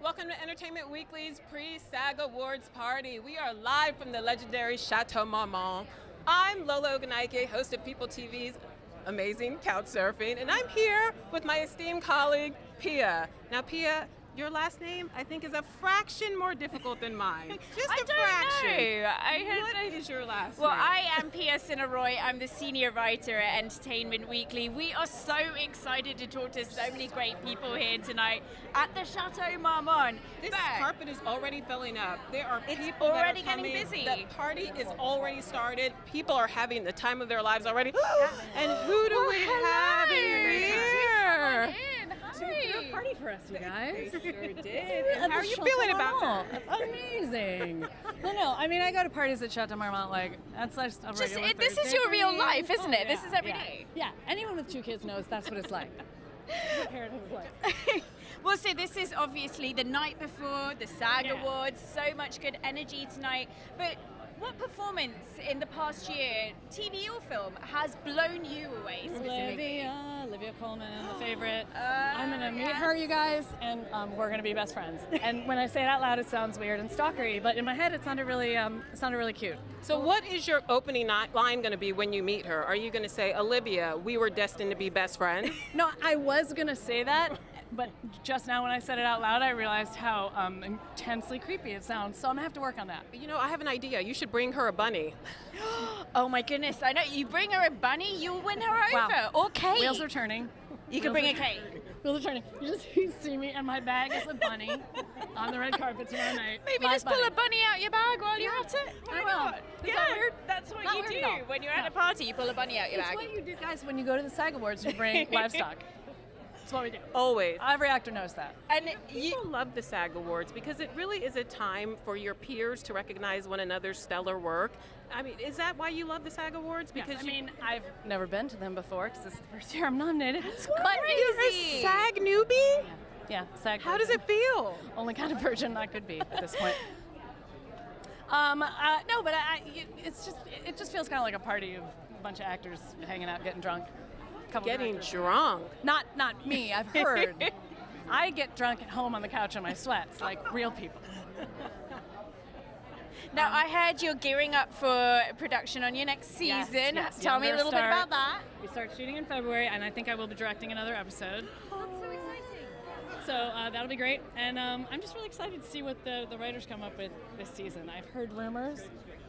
Welcome to Entertainment Weekly's Pre-SAG Awards party. We are live from the legendary Chateau Marmont. I'm Lola Ogunike, host of PeopleTV's amazing couch surfing, and I'm here with my esteemed colleague, Pia. Now, Pia, your last name, I think, is a fraction more difficult than mine. Just a fraction. What is your last name? Well, I am Pia Sinneroy. I'm the senior writer at Entertainment Weekly. We are so excited to talk to so many great people here tonight at the Chateau Marmont. This carpet is already filling up. There are people already that are coming. getting busy. The party is already started. People are having the time of their lives already. And who do we have here? Threw a party for us, you guys. They sure did. How are you feeling about that? Amazing. No, I mean, I go to parties at Chateau Marmont, like, that's just a regular This is Thursday your for real me. life, isn't it? Yeah, This is every day. Yeah, anyone with 2 kids knows that's what it's like. What parenthood is like. Well, so this is obviously the night before the SAG Awards. So much good energy tonight. But what performance in the past year, TV or film, has blown you away specifically? Olivia Colman, the favorite. I'm going to meet her, you guys, and we're going to be best friends. And when I say it out loud, it sounds weird and stalkery, but in my head, it sounded really cute. So what is your opening line going to be when you meet her? Are you going to say, Olivia, we were destined to be best friends? No, I was going to say that, but just now when I said it out loud, I realized how intensely creepy it sounds, so I'm going to have to work on that. You know, I have an idea. You should bring her a bunny. Oh my goodness, I know. You bring her a bunny, you'll win her over. Wow. Or cake. Wheels are turning. You can bring a cake. Wheels are turning. You see me and my bag is a bunny on the red carpet tomorrow night. Maybe My just pull a bunny out your bag while you're at it. I will. Not? Is that weird? That's what Not you weird do. at all. When you're at a party, you pull a bunny out your It's bag. what you do, guys, when you go to the SAG Awards, you bring livestock. That's what we do. Always. Every actor knows that. And People love the SAG Awards because it really is a time for your peers to recognize one another's stellar work. I mean, is that why you love the SAG Awards? Because I've never been to them before because this is the first year I'm nominated. but you're a SAG newbie? Yeah, SAG. How does it feel? Only kind of virgin I could be at this point. No, but it just feels kind of like a party of a bunch of actors hanging out, getting drunk. Getting drunk. Not me, I've heard. I get drunk at home on the couch in my sweats, like real people. Now, I heard you're gearing up for production on your next season. Yes. Tell me a little bit about that. We start shooting in February, and I think I will be directing another episode. That's so exciting. So that'll be great. And I'm just really excited to see what the writers come up with this season. I've heard rumors,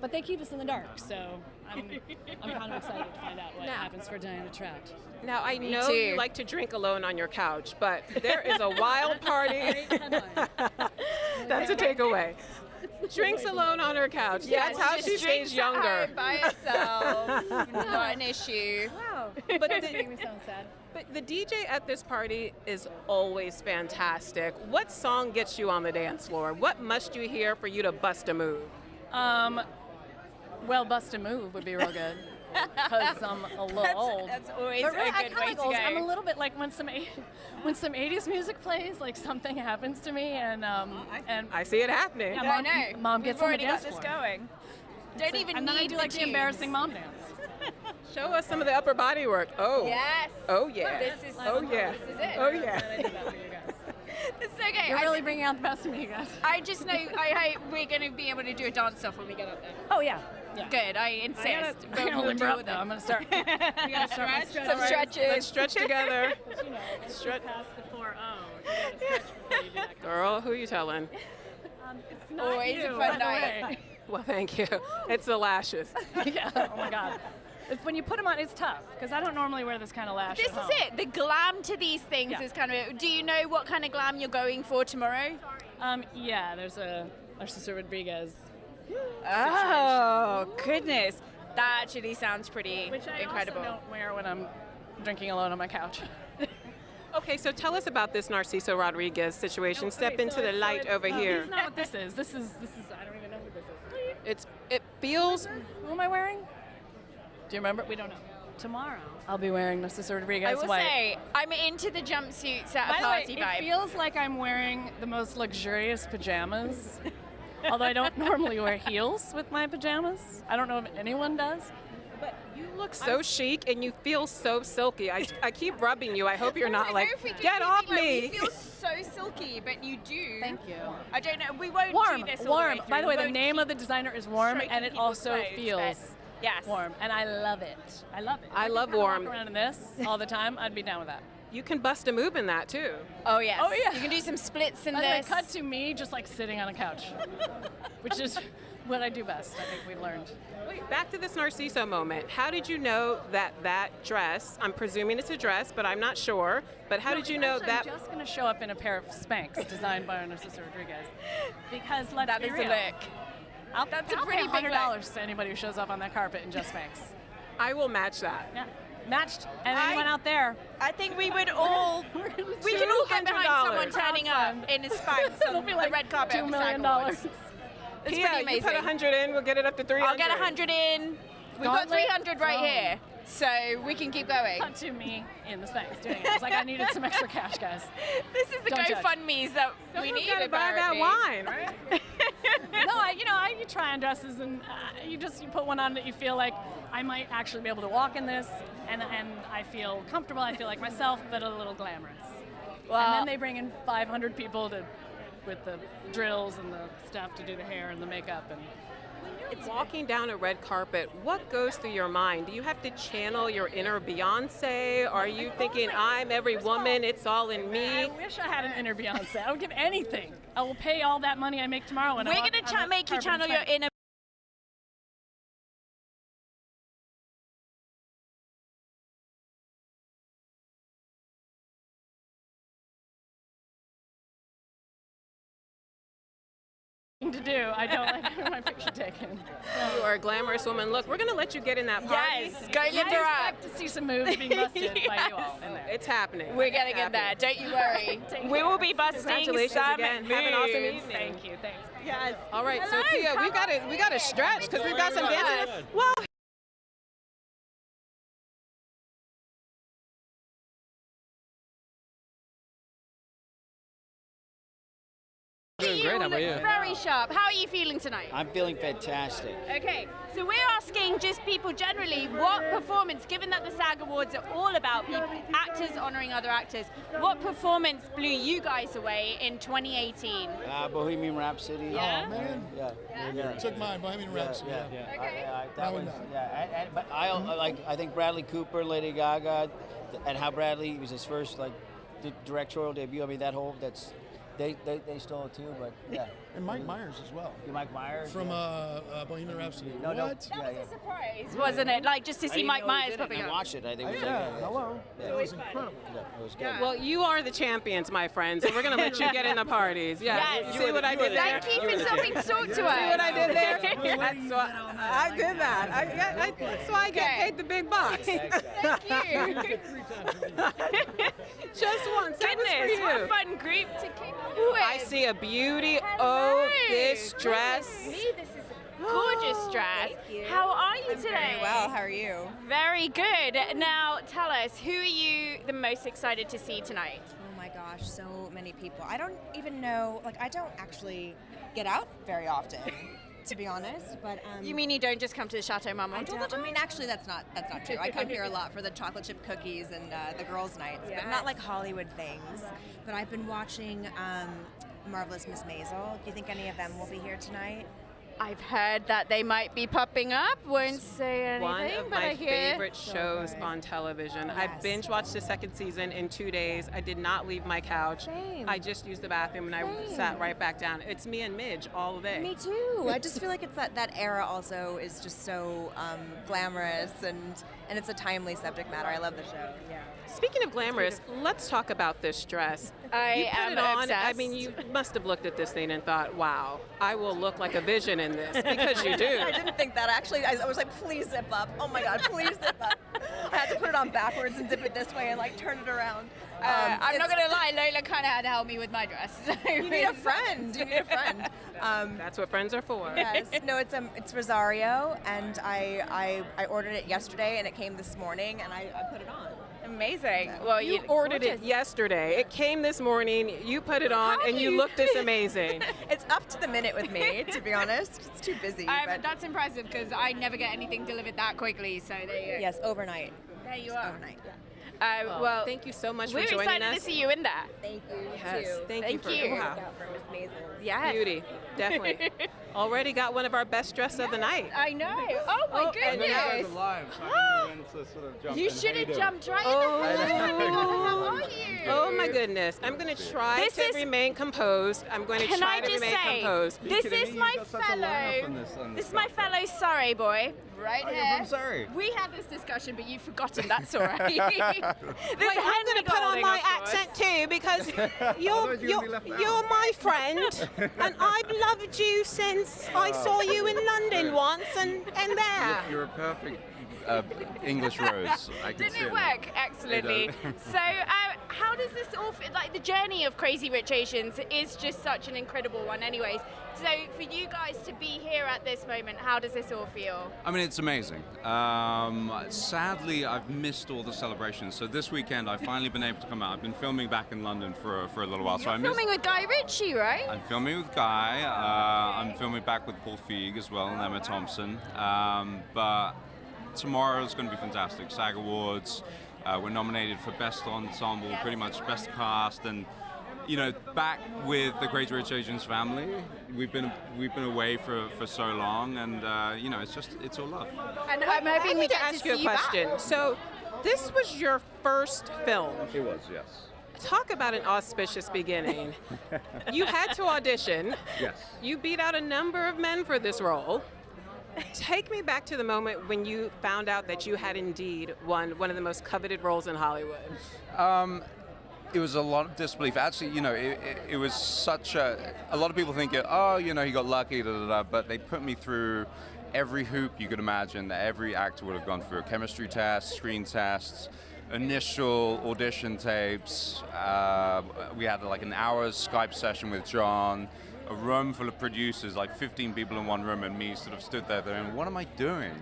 but they keep us in the dark, so I'm kind of excited to find out what happens for Diana Trout. Now, I know you like to drink alone on your couch, but there is a wild party. That's a takeaway. Drinks alone on her couch. Yeah, That's how she stays younger. By herself. Not an issue. Wow. But That made me sound sad. But the DJ at this party is always fantastic. What song gets you on the dance floor? What must you hear for you to bust a move? Well, bust a move would be real good. Because I'm a little old. That's always But really, a good way to go. I'm a little bit like when some 80s music plays, like something happens to me, and I see it happening. Yeah, I know. Mom gets We've on the already got dance this floor. going. Don't even And need then I do like the tunes. embarrassing mom dance. Show us some of the upper body work. Oh. Yes. Oh, yeah. This is Oh, yeah. This is it. Oh, yeah. I do that for you guys. It's okay. You're really bringing out the best of me, you guys. I just know I hope we're going to be able to do a dance off when we get up there. Oh yeah. Good. I insist. I'm But gonna we'll limber deal up with though. it. I'm gonna start. You gotta start my stretch. Some stretches. Let's stretch together. You know, Stretch. past the 4-0. You gotta stretch before you do that. Girl, who you telling? It's not Always you, a fun by the night. way. Well, thank you. It's the lashes. Yeah. Oh my God. It's when you put them on, it's tough because I don't normally wear this kind of lash. This at is home. it. The glam to these things Yeah. is kind of. Do you know what kind of glam you're going for tomorrow? Yeah. There's a Narcissa Rodriguez, Oh goodness, that actually sounds pretty which I incredible. also don't wear when I'm drinking alone on my couch. Okay, so tell us about this Narciso Rodriguez situation. Step into the light over here. This is not what this is. This is. I don't even know who this is. It feels. Who am I wearing? Do you remember? We don't know. Tomorrow, I'll be wearing Narcissa Rodriguez I will white. say, I'm into the jumpsuits at By a the way, party it vibe. feels like I'm wearing the most luxurious pajamas. Although I don't normally wear heels with my pajamas. I don't know if anyone does. But You look so chic and you feel so silky. I keep rubbing you. I hope you're not like, get off me. You feel so silky, but you do. Thank you. I don't know. We won't Warm, do this all warm. the way By the way, through. the name of the designer is Warm, Striking and it people's also clothes, feels but yes. warm, and I love it. I love it. I If love could warm. Walk around in this all the time. I'd be down with that. You can bust a move in that too. Oh yes. Oh, yeah. You can do some splits in By the way, this. cut to me just like sitting on a couch, which is what I do best. I think we learned. Wait, back to this Narciso moment. How did you know that dress, I'm presuming it's a dress, but I'm not sure, but how did you know that? I'm just going to show up in a pair of Spanx designed by Narciso Rodriguez. Because let's That be is real. a look. That's a I'll pretty pay big $100 to anybody who shows up on that carpet in just Spanx. I will match that. Yeah. Matched. And anyone out there. I think we would all. We can all get behind someone turning up in a Spanx It'll on be the like red carpet. $2 million. It's Yeah, pretty you amazing. put 100 in, we'll get it up to 300. I'll get 100 in. We've got Gauntlet 300 right thrown. here, so we can keep going. Cut to me in the Spanx doing it. It's like I needed some extra cash, guys. This is the Don't judge. GoFundMes that we Someone's need. gotta buy that wine, right? No, you try on dresses and you put one on that you feel like I might actually be able to walk in this, and I feel comfortable. I feel like myself, but a little glamorous. Well, And then they bring in 500 people with the drills and the stuff to do the hair and the makeup and. It's walking down a red carpet. What goes through your mind? Do you have to channel your inner Beyonce? Are you thinking, I'm every woman, it's all in I me? wish I had an inner Beyonce. I would give anything. I will pay all that money I make tomorrow. we're going to make you channel your inner. to do. I don't like having my picture taken. You are a glamorous woman. Look, we're going to let you get in that party. Yes, go Linda I up. expect to see some moves being busted by you all in there. It's happening. We're getting in there. Don't you worry. We will be busting Congratulations some again. Have an awesome moves. evening. Thank you. Thanks. Yes. All right, Hello, so Pia, we come got to stretch because we've got some dancing. Well, Doing great. How about you? Very sharp. How are you feeling tonight? I'm feeling fantastic. Okay, so we're asking just people generally what performance, given that the SAG Awards are all about actors honoring other actors, what performance blew you guys away in 2018? Bohemian Rhapsody. Yeah? Oh, man. Yeah. Took mine, Bohemian Rhapsody. Yeah. Okay. That was, but I think Bradley Cooper, Lady Gaga, and how Bradley was his first directorial debut. I mean they stole it too, but yeah. And Mike Myers as well. Mike Myers From Bohemian Rhapsody. No. What? That was a surprise, wasn't it? Like just to see Mike Myers popping I up. watched it. I think it was Hello. Yeah. That was incredible. Yeah, it was good. well, you are the champions, my friends, and we're going to let you get in the parties. Yeah. Yes. You see what I did there? Thank you for stopping to talk to us. See what I did there? That's what I did that. That's why I get Okay. paid the big bucks. Thank you. Just once. That was for Goodness, what a you. fun group to kick off with. I see a beauty. Hello. Oh, this dress. Goodness me, this is a gorgeous dress. Thank you. How are you today? Very well. How are you? Very good. Now, tell us, who are you the most excited to see tonight? Oh my gosh, so many people. I don't even know. I don't actually get out very often, to be honest. But You mean you don't just come to the Chateau Marmont all the I time? mean, actually, that's not true. I come here a lot for the chocolate chip cookies and the girls' nights, but not like Hollywood things. But I've been watching Marvelous Miss Maisel. Do you think any of them will be here tonight? I've heard that they might be popping up. Won't say anything, One of but I my hear. favorite shows on television. I Yes. binge watched the second season in 2 days. I did not leave my couch. Same. I just used the bathroom and I sat right back down. It's me and Midge all day. Me too. I just feel like it's that era also is just so glamorous and it's a timely subject matter. I love the show. Yeah. Speaking of glamorous, let's talk about this dress. I You put am it on. obsessed. I mean, you must have looked at this thing and thought, "Wow, I will look like a vision in this," because you do. I didn't think that actually. I was like, please zip up. Oh my God, please zip up. I had to put it on backwards and zip it this way and turn it around. I'm not going to lie, Lola kind of had to help me with my dress. You need a friend. You need a friend. That's what friends are for. Yes. No, it's Rosario, and I ordered it yesterday, and it came this morning, and I put it on. Amazing. Well, You ordered it gorgeous. yesterday. It came this morning. You put it on, How and do you you- look this amazing. It's up to the minute with me, to be honest. It's too busy. But That's impressive because I never get anything delivered that quickly. So there you go. yes, overnight. There you Just are. overnight. Well, thank you so much for we're joining excited us. to see you in there. Thank you. Yes, too. thank you for wow. For Miss Maisel. Yes. Beauty, definitely. Already got one of our best dressed of the night. I know. Oh my Oh, and goodness. now Guys are live, so I didn't even to sort of jump You in. should How you have doing? jumped right Oh. in the Oh my God, how are you? Oh my goodness. I'm going to try This to is- remain composed. I'm going to Can try I to just remain say, composed. this kidding is me? my You've got such a lineup on fellow. this This is my fellow Surrey boy, right Oh, here. you're from Surrey? We had this discussion, but you've forgotten. That's all right. Wait, I'm going to put on my accent too because you're Otherwise you're gonna be left you're out. my friend and I've loved you since I saw you in London once and there. You're a perfect English rose. I can Didn't see it it work? Excellently. It does. So, how does this all fit? Like, the journey of Crazy Rich Asians is just such an incredible one, anyways. So, for you guys to be here at this moment, how does this all feel? I mean, it's amazing. Sadly, I've missed all the celebrations. So this weekend, I've finally been able to come out. I've been filming back in London for a little while. So I missed. Filming with Guy Ritchie, right? I'm filming with Guy. I'm filming back with Paul Feig as well and Emma Thompson. But tomorrow is going to be fantastic. SAG Awards. We're nominated for Best Ensemble, pretty much Best Cast, and you know, back with the Crazy Rich Asians family. We've been away for so long, and you know, it's all love. And I'm I hoping we need to get ask to you a see you back. question. So, this was your first film. It was, yes. Talk about an auspicious beginning. You had to audition. Yes. You beat out a number of men for this role. Take me back to the moment when you found out that you had indeed won one of the most coveted roles in Hollywood. It was a lot of disbelief. Actually, you know, it was such a lot of people think, oh, you know, he got lucky, but they put me through every hoop you could imagine that every actor would have gone through. Chemistry tests, screen tests, initial audition tapes. We had like an hour's Skype session with John, a room full of producers, like 15 people in one room, and me sort of stood there going, what am I doing?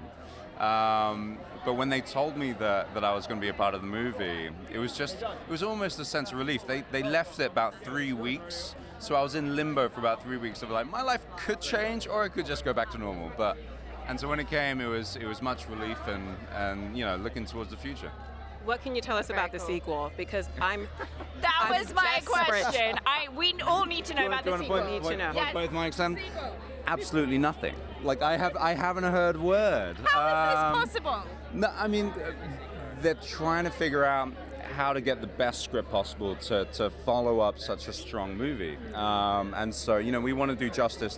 But when they told me that I was going to be a part of the movie, it was almost a sense of relief. They left it about 3 weeks, so I was in limbo for about 3 weeks of like, my life could change or it could just go back to normal. And so when it came, it was much relief and you know, looking towards the future. What can you tell us about the sequel? Because I'm That was my desperate. question. We all need to know about the sequel. Need to know. Yes. Both mics on? Absolutely nothing. Like I haven't heard word. How is this possible? No, I mean, they're trying to figure out how to get the best script possible to follow up such a strong movie. And so, you know, we want to do justice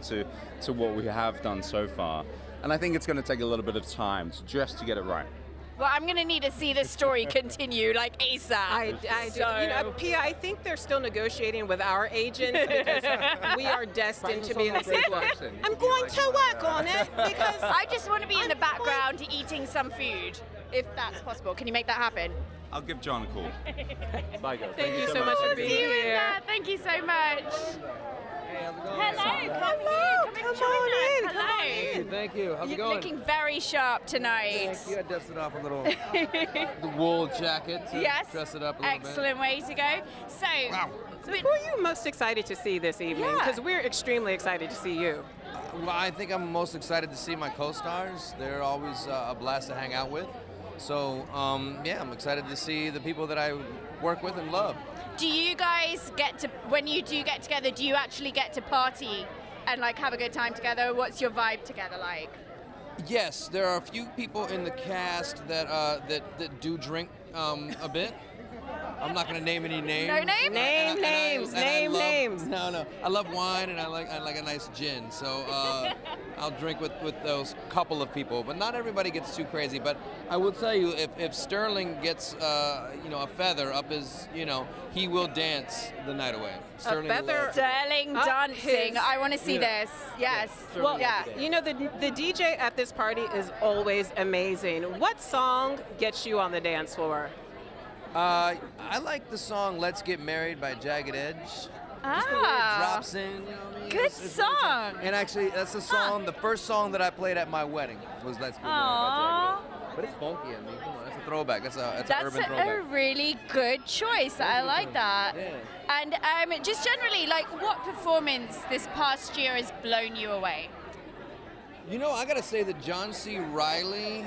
to what we have done so far. And I think it's going to take a little bit of time just to get it right. Well, I'm going to need to see this story continue, like ASAP. I do. So- You know, Pia, I think they're still negotiating with our agents because we are destined to be in the sequel. I'm going to work on it because I just want to be in the background eating some food, if that's possible. Can you make that happen? I'll give John a call. Bye, guys. Thank you so much for being See you in here. there. Thank you so much. Hello, come Come on in. Hello. Thank you. How's it You're going? looking very sharp tonight. Thank you. I dusted off a little the wool jacket to Yes. dress it up a little bit. Excellent way to go. So, So who are you most excited to see this evening? Yeah. Because we're extremely excited to see you. Well, I think I'm most excited to see my co-stars. They're always a blast to hang out with. So, yeah, I'm excited to see the people that I work with and love. do you guys get to, when you do get together, do you actually get to party and like have a good time together? What's your vibe together like? Yes, there are a few people in the cast that that do drink a bit. I'm not going to name any names. No names? Name names. Name names. No. I love wine and I like a nice gin. So I'll drink with those couple of people, but not everybody gets too crazy. But I will tell you, if Sterling gets a feather up his, he will dance the night away. Sterling will feather? love- Sterling Up dancing. his- I want to see Yeah. this. Yes. Well, yeah. you know, the DJ at this party is always amazing. What song gets you on the dance floor? I like the song "Let's Get Married" by Jagged Edge. Just the way it Ah. drops in. You know what I mean? Good It's song. And actually, that's the song. The first song that I played at my wedding was "Let's Get Married" by Aww. Jagged Edge. But it's funky. I mean, come on, that's a throwback. That's an urban a throwback. really good choice. I like that. And just generally, like, what performance this past year has blown you away? You know, I gotta say that John C. Reilly,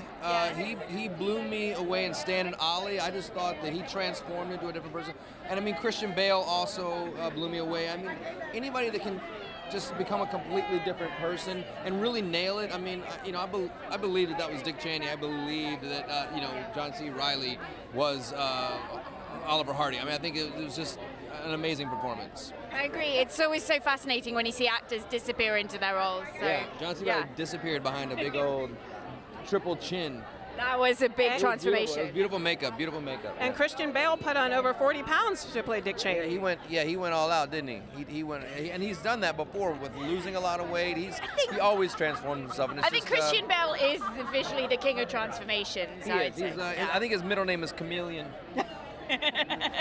he blew me away in Stan and Ollie. I just thought that he transformed into a different person. And I mean, Christian Bale also blew me away. I mean, anybody that can just become a completely different person and really nail it. I mean, I believed that was Dick Cheney. I believed that John C. Reilly was Oliver Hardy. I mean, I think it was just an amazing performance. I agree. It's always so fascinating when you see actors disappear into their roles. So, yeah, John C. Reilly disappeared behind a big old triple chin. That was a big transformation. It was beautiful makeup, beautiful makeup. And Christian Bale put on over 40 pounds to play Dick Cheney. He went all out, didn't he? He went, and he's done that before with losing a lot of weight. He always transformed himself. And I think Christian Bale is visually the king of transformations. I think his middle name is Chameleon.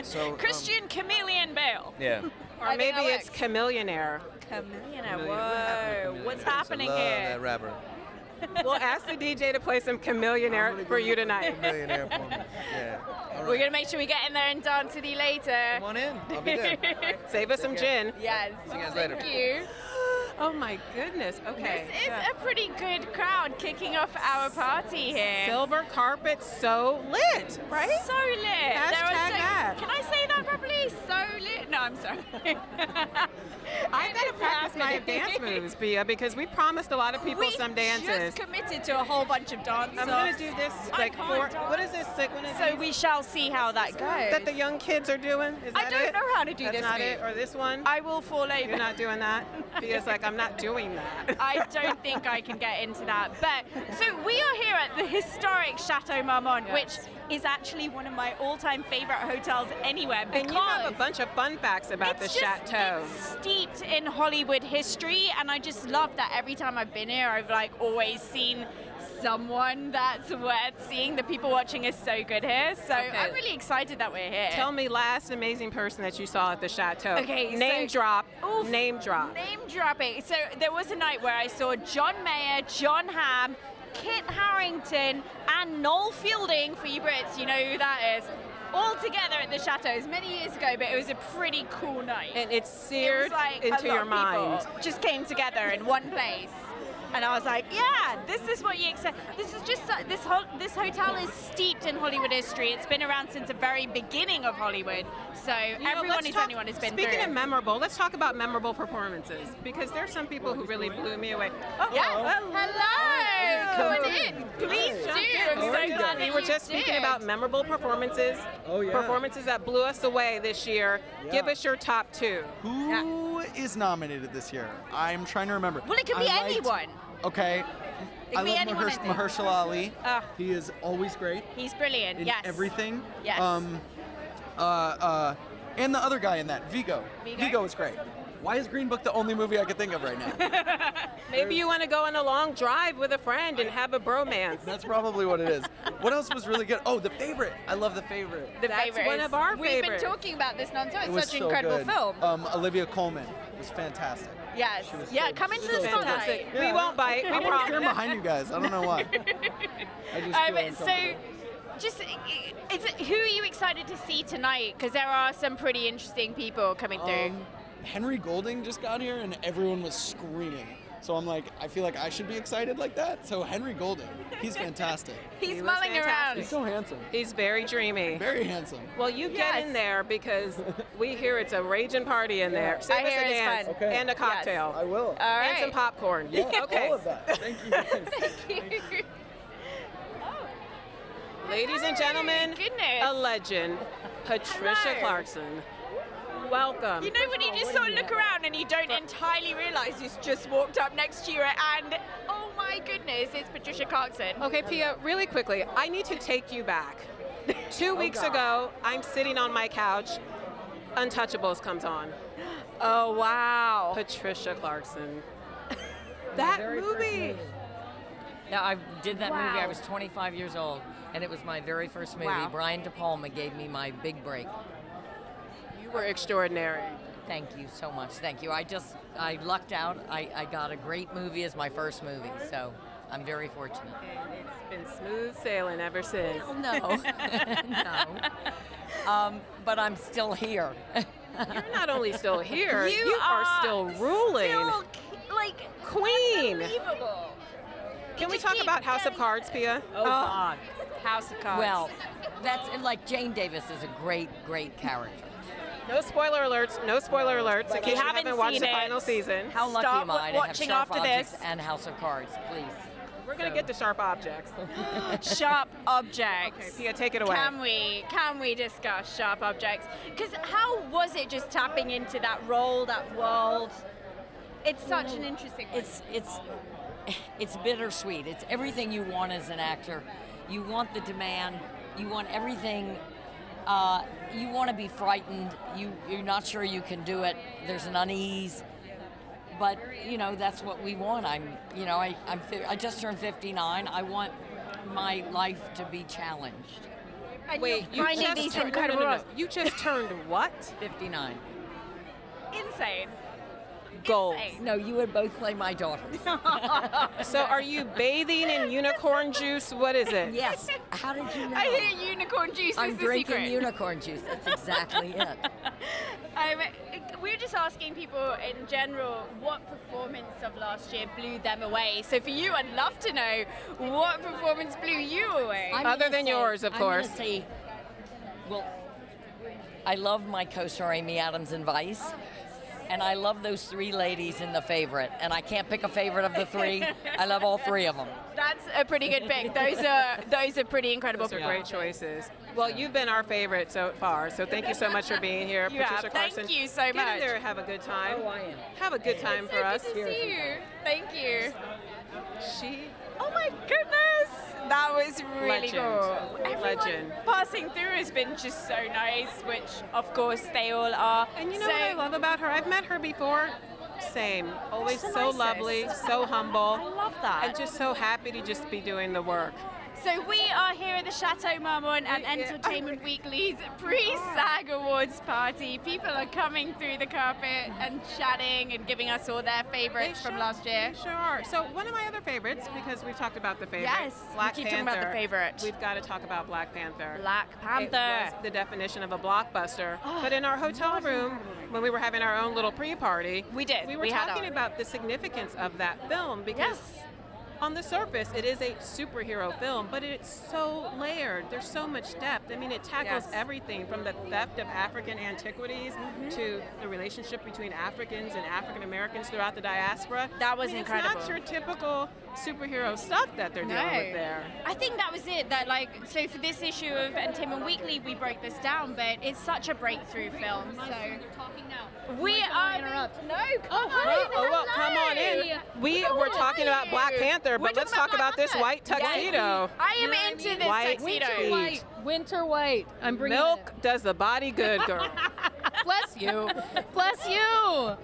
So Christian Chameleon Bale. Yeah. Or maybe it's Chameleonaire. Chameleonaire. Whoa. What's happening I love here? that rapper. We'll ask the DJ to play some Chameleonaire for you tonight. Chameleonaire for me. Yeah. All We're right. going to make sure we get in there and dance with you later. Come on in. I'll be there. Save us some gin. Yes. See you guys later. Thank you. Oh my goodness. Okay. This is a pretty good crowd kicking off our party here. Silver carpet, so lit, right? So lit. Hashtag that. Can I say that properly? So lit. No, I'm sorry. I gotta practice my dance moves, Bia, because we promised a lot of people some dances. We just committed to a whole bunch of dances. I'm gonna do this like what is this? Like one of So these we shall see how that goes. that the young kids are doing? Is that I don't know how to do That's this not move. it, or this one? I will fall over. You're not doing that? Bia's like, I'm not doing that. I don't think I can get into that. But so we are here at the historic Chateau Marmont, which is actually one of my all-time favorite hotels anywhere. And you have a bunch of fun facts about the chateau. It's steeped in Hollywood history, and I just love that every time I've been here, I've like always seen someone that's worth seeing. The people watching is so good here, so I'm really excited that we're here. Tell me last amazing person that you saw at the chateau. Okay, name drop. Oof, name drop. Name dropping. So there was a night where I saw John Mayer, John Hamm, Kit Harington, and Noel Fielding, for you Brits, you know who that is, all together at the chateau. It was many years ago, but it was a pretty cool night. And it's seared it was like into a lot your of mind. people just came together in one place. And I was like, yeah, this is what you expect. This is just, this hotel is steeped in Hollywood history. It's been around since the very beginning of Hollywood. So everyone who's anyone has been Speaking through. of memorable, let's talk about memorable performances, because there's some people who really blew me away. Oh, Yes. Hello. Come on in. Please do. I'm so glad that We were you just speaking did. about memorable performances. Oh, yeah. Performances that blew us away this year. Yeah. Give us your top two. Who is nominated this year? I'm trying to remember. Well, it could be I liked- anyone. Okay. It I could be love anyone, I think. Mahershala Ali. Ah. He is always great He's brilliant. in Yes. everything. Yes. And the other guy in that, Vigo. Vigo? is great. Why is Green Book the only movie I could think of right now? Maybe you want to go on a long drive with a friend and have a bromance. That's probably what it is. What else was really good? Oh, The Favorite. I love The Favorite. That's Favorite one is- of our We've favorites. been talking about this non-stop. It It's was such an so incredible good. film. Olivia Colman was fantastic. Yes. was Yeah, so- come into so the Fantastic. spotlight. We won't bite. We I'm gonna stand promise. behind you guys. I don't know why. I just feel uncomfortable. Just, who are you excited to see tonight? Because there are some pretty interesting people coming through. Henry Golding just got here and everyone was screaming. So I'm like, I feel like I should be excited like that. So Henry Golding, he's fantastic. He's He was mulling fantastic. around. He's so handsome. He's very dreamy. Very handsome. Well, you get in there because we hear it's a raging party in there. Save I us hear a it's dance fun. Okay. and a cocktail. I will. All right. And some popcorn. Yeah, Okay. all of that. Thank you guys. Thank you. Ladies and gentlemen, Goodness. a legend, Patricia Hello. Clarkson. Welcome. You know when you just sort of look around and you don't entirely realize who's just walked up next to you and, oh my goodness, it's Patricia Clarkson. Okay, Pia, really quickly, I need to take you back. 2 weeks ago, I'm sitting on my couch, Untouchables comes on. Oh, wow. Patricia Clarkson. That movie. Yeah, I did that movie. Wow. I was 25 years old, and it was my very first movie. Wow. Brian De Palma gave me my big break. You were extraordinary. Thank you so much. Thank you. I lucked out. I got a great movie as my first movie, so I'm very fortunate. And it's been smooth sailing ever since. Well, no, no. But I'm still here. You're not only still here, You are still ruling. Still, like, Queen. unbelievable. Can we just talk keep about House of getting- Cards, Pia? Oh, God. House of Cards. Well, that's like Jane Davis is a great, great character. No spoiler alerts. No spoiler alerts. In case you haven't haven't watched seen the it, final season. How lucky Stop am I to have watching Sharp after Objects this. and House of Cards, please. We're gonna get to sharp objects. Sharp objects. Okay, Pia, take it away. Can we discuss sharp objects? Because how was it just tapping into that role, that world? It's such an interesting one. It's bittersweet. It's everything you want as an actor. You want the demand. You want everything. You want to be frightened. You're not sure you can do it. There's an unease. But that's what we want. I just turned 59. I want my life to be challenged. And Wait, you're finding just these turned- incredible roles. You just turned what? 59. Insane. Goals. Insane. No, you would both play my daughters. So are you bathing in unicorn juice? What is it? Yes. How did you know? I hear unicorn juice I'm is the drinking secret. unicorn juice. That's exactly it. We're just asking people in general what performance of last year blew them away. So for you, I'd love to know what performance blew you away. Other than yours, of course. I'm gonna say, well, I love my co-star Amy Adams in Vice. And I love those three ladies in The Favorite. And I can't pick a favorite of the three. I love all three of them. That's a pretty good pick. Those are pretty incredible. Those are great choices. Well, you've been our favorite so far, so thank you so much for being here, You Patricia have. Carson. Thank you so Get much. in there and have a good time. Oh, I am. Have a good time for us. Good to see you. Thank you. She. Oh my goodness. That was really Legend. cool. Everyone Legend. passing through has been just so nice, which of course they all are. And you know what I love about her? I've met her before. Same. Always That's the so nicest. lovely, so humble. I love that. And just so happy to just be doing the work. So we are here at the Chateau Marmont and Entertainment Weekly's Pre-SAG Awards party. People are coming through the carpet and chatting and giving us all their favorites from last year. They sure are. So one of my other favorites, because we've talked about the favorite, Yes, Black we keep Panther. talking about the favorite. We've got to talk about Black Panther. Black Panther. It was the definition of a blockbuster. But in our hotel room, when we were having our own little pre-party, We did. We were We had talking our- about the significance of that film because on the surface, it is a superhero film, but it's so layered. There's so much depth. I mean, it tackles everything from the theft of African antiquities to the relationship between Africans and African Americans throughout the diaspora. That was It's incredible. not your typical superhero stuff that they're dealing with there. I think that was it. That so for this issue of Entertainment Weekly, we broke this down, but it's such a breakthrough film. So we are. No, come on. Well, come on in. We were talking about Black Panther, but let's talk about this white tuxedo. I am into this White tuxedo. tweed. Winter white. I'm bringing Milk does the body good, girl. Bless you. Bless you.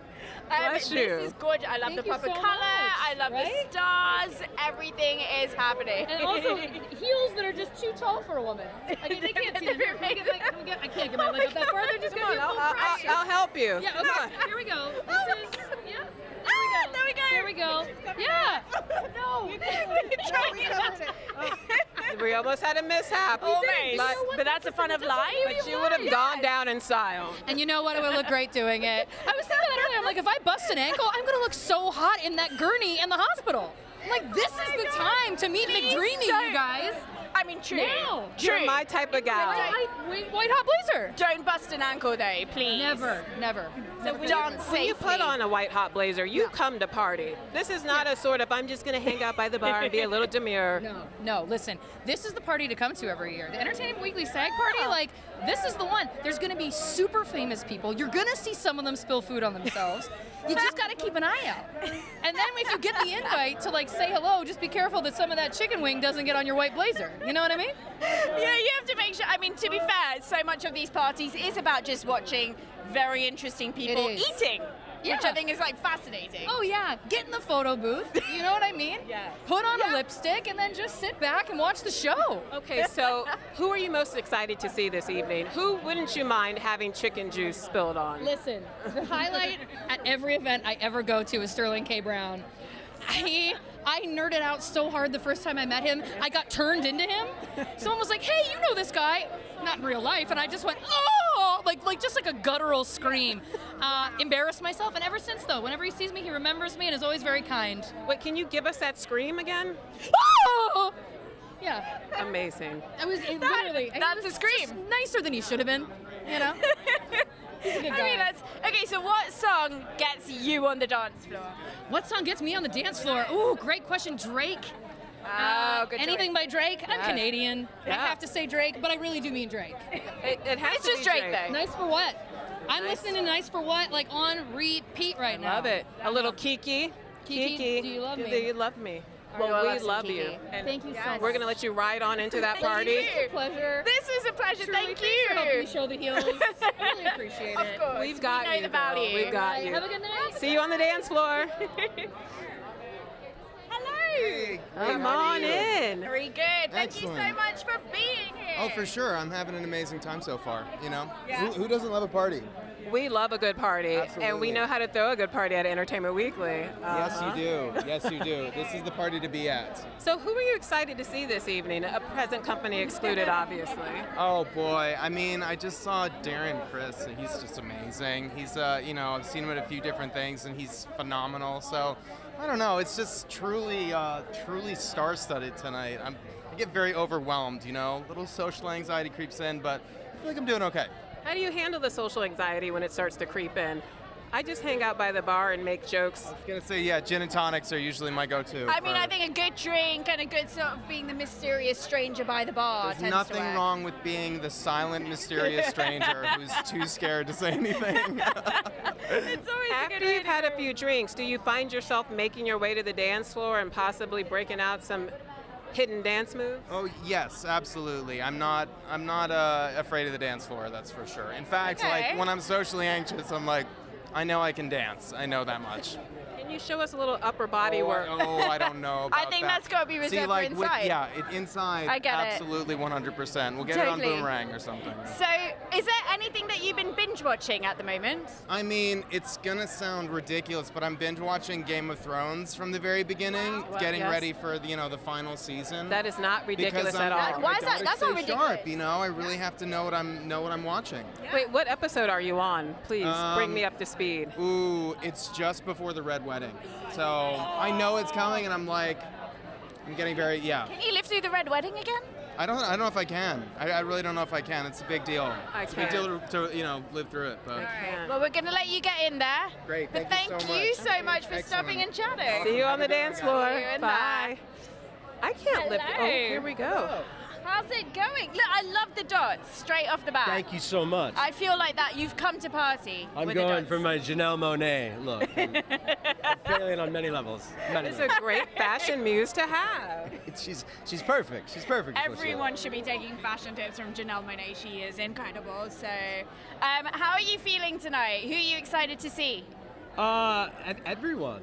Bless you. This is gorgeous. I love Thank the you pop of so color. much, I love right? the stars. Everything is happening. And also heels that are just too tall for a woman. Like, they can't see them. I can't get my leg up that far. They're just Come going on, to be full pressure. I'll help you. Yeah, Come on. okay. Here we go. This is, yeah. There we go. There we go. Yeah. No. We almost had a mishap. Almost. But that's the fun of life. But you would have gone down in style. And you know what? I would look great doing it. I was thinking that earlier. I'm like, if I bust an ankle, I'm going to look so hot in that gurney in the hospital. I'm like, this is the time to meet McDreamy, you guys. I mean, true. Now. You're my type of gal. White hot blazer. Don't bust an ankle though, please. Never. So dance When you safely. put on a white hot blazer, you come to party. This is not a sort of, I'm just going to hang out by the bar and be a little demure. No, listen. This is the party to come to every year. The Entertainment Weekly SAG party, like, this is the one. There's going to be super famous people. You're going to see some of them spill food on themselves. You just got to keep an eye out. And then if you get the invite to, like, say hello, just be careful that some of that chicken wing doesn't get on your white blazer. You know what I mean? Yeah, you have to make sure. I mean, to be fair, so much of these parties is about just watching very interesting people It is. eating, which Yeah. I think is like fascinating. Oh, yeah. Get in the photo booth. You know what I mean? Yes. Put on a lipstick and then just sit back and watch the show. Okay, so who are you most excited to see this evening? Who wouldn't you mind having chicken juice spilled on? Listen, the highlight at every event I ever go to is Sterling K. Brown. I nerded out so hard the first time I met him, I got turned into him. Someone was like, hey, you know this guy. Not in real life. And I just went, oh, like just like a guttural scream. Embarrassed myself. And ever since, though, whenever he sees me, he remembers me and is always very kind. Wait, can you give us that scream again? Oh! Yeah. Amazing. That's a scream. Just nicer than he should have been, you know? He's a good guy. I mean, okay, so what song gets you on the dance floor? What song gets me on the dance floor? Ooh, great question. Drake. Good Anything by Drake? I'm Yes. Canadian. I Yeah. have to say Drake, but I really do mean Drake. It has It's to just be Drake, though. Nice for what? I'm Nice. listening to Nice for What, like on repeat right now. Love it. A little Kiki. Kiki, do you love me? Do you love me? We all Well, we love some love Kiki. you. And Thank you so much. we're going to let you ride on into that party. It's a pleasure. This was a pleasure. Truly, Thank thanks for helping me you. show the heels. Really appreciate Of it. course. We've got we know you, the girl. value. We've got you. Have a good night. See you on the dance floor. Hello. Come on in. Very good. Thank you so Excellent. much for being here. Oh, for sure. I'm having an amazing time so far, you know? Yeah. Who doesn't love a party? We love a good party, and we Absolutely. know how to throw a good party at Entertainment Weekly. Yes, you do. Yes, you do. This is the party to be at. So who are you excited to see this evening? A present company excluded, obviously. Oh, boy. I mean, I just saw Darren Criss, and he's just amazing. He's, you know, I've seen him in a few different things, and he's phenomenal. So, I don't know. It's just truly star-studded tonight. I get very overwhelmed, you know? A little social anxiety creeps in, but I feel like I'm doing okay. How do you handle the social anxiety when it starts to creep in? I just hang out by the bar and make jokes. I was going to say, yeah, gin and tonics are usually my go-to. I mean, I think a good drink and a good sort of being the mysterious stranger by the bar There's tends nothing to work. wrong with being the silent, mysterious stranger who's too scared to say anything. It's always a After good you've had a few drinks, do you find yourself making your way to the dance floor and possibly breaking out some hidden dance moves? Oh yes, absolutely. I'm not afraid of the dance floor. That's for sure. In fact, Okay. like when I'm socially anxious, I'm like, I know I can dance. I know that much. Can you show us a little upper body work? I don't know about I think that. that's got to be reserved See, like, for inside. inside. I get it. absolutely 100%. We'll get it on Totally. Boomerang or something. So, is there anything that you've been binge watching at the moment? I mean, it's gonna sound ridiculous, but I'm binge watching Game of Thrones from the very beginning, getting yes. ready for the final season. That is not ridiculous Because at all. Why is that? gotta That's not stay ridiculous. Sharp, you know, I really have to know what I'm watching. Wait, what episode are you on? Please bring Um, me up to speed. Ooh, it's just before the Red Wedding, so I know it's coming, and I'm getting very Can you live through the Red Wedding again? I don't know if I can. I really don't know if I can. It's a big deal. It's a big deal to live through it. But Well, we're going to let you get in there. Great. But Thank you so much for stopping and chatting. See you on the dance floor. See you in Bye. I can't live. Hello. Oh, here we go. How's it going? Look, I love the dots straight off the bat. Thank you so much. I feel like that you've come to party. I'm with the going dots. for my Janelle Monáe look. I'm failing on many levels. It's a great fashion muse to have. She's perfect. She's perfect. for Everyone should be taking fashion tips from Janelle Monáe. She is incredible. So, how are you feeling tonight? Who are you excited to see? Everyone.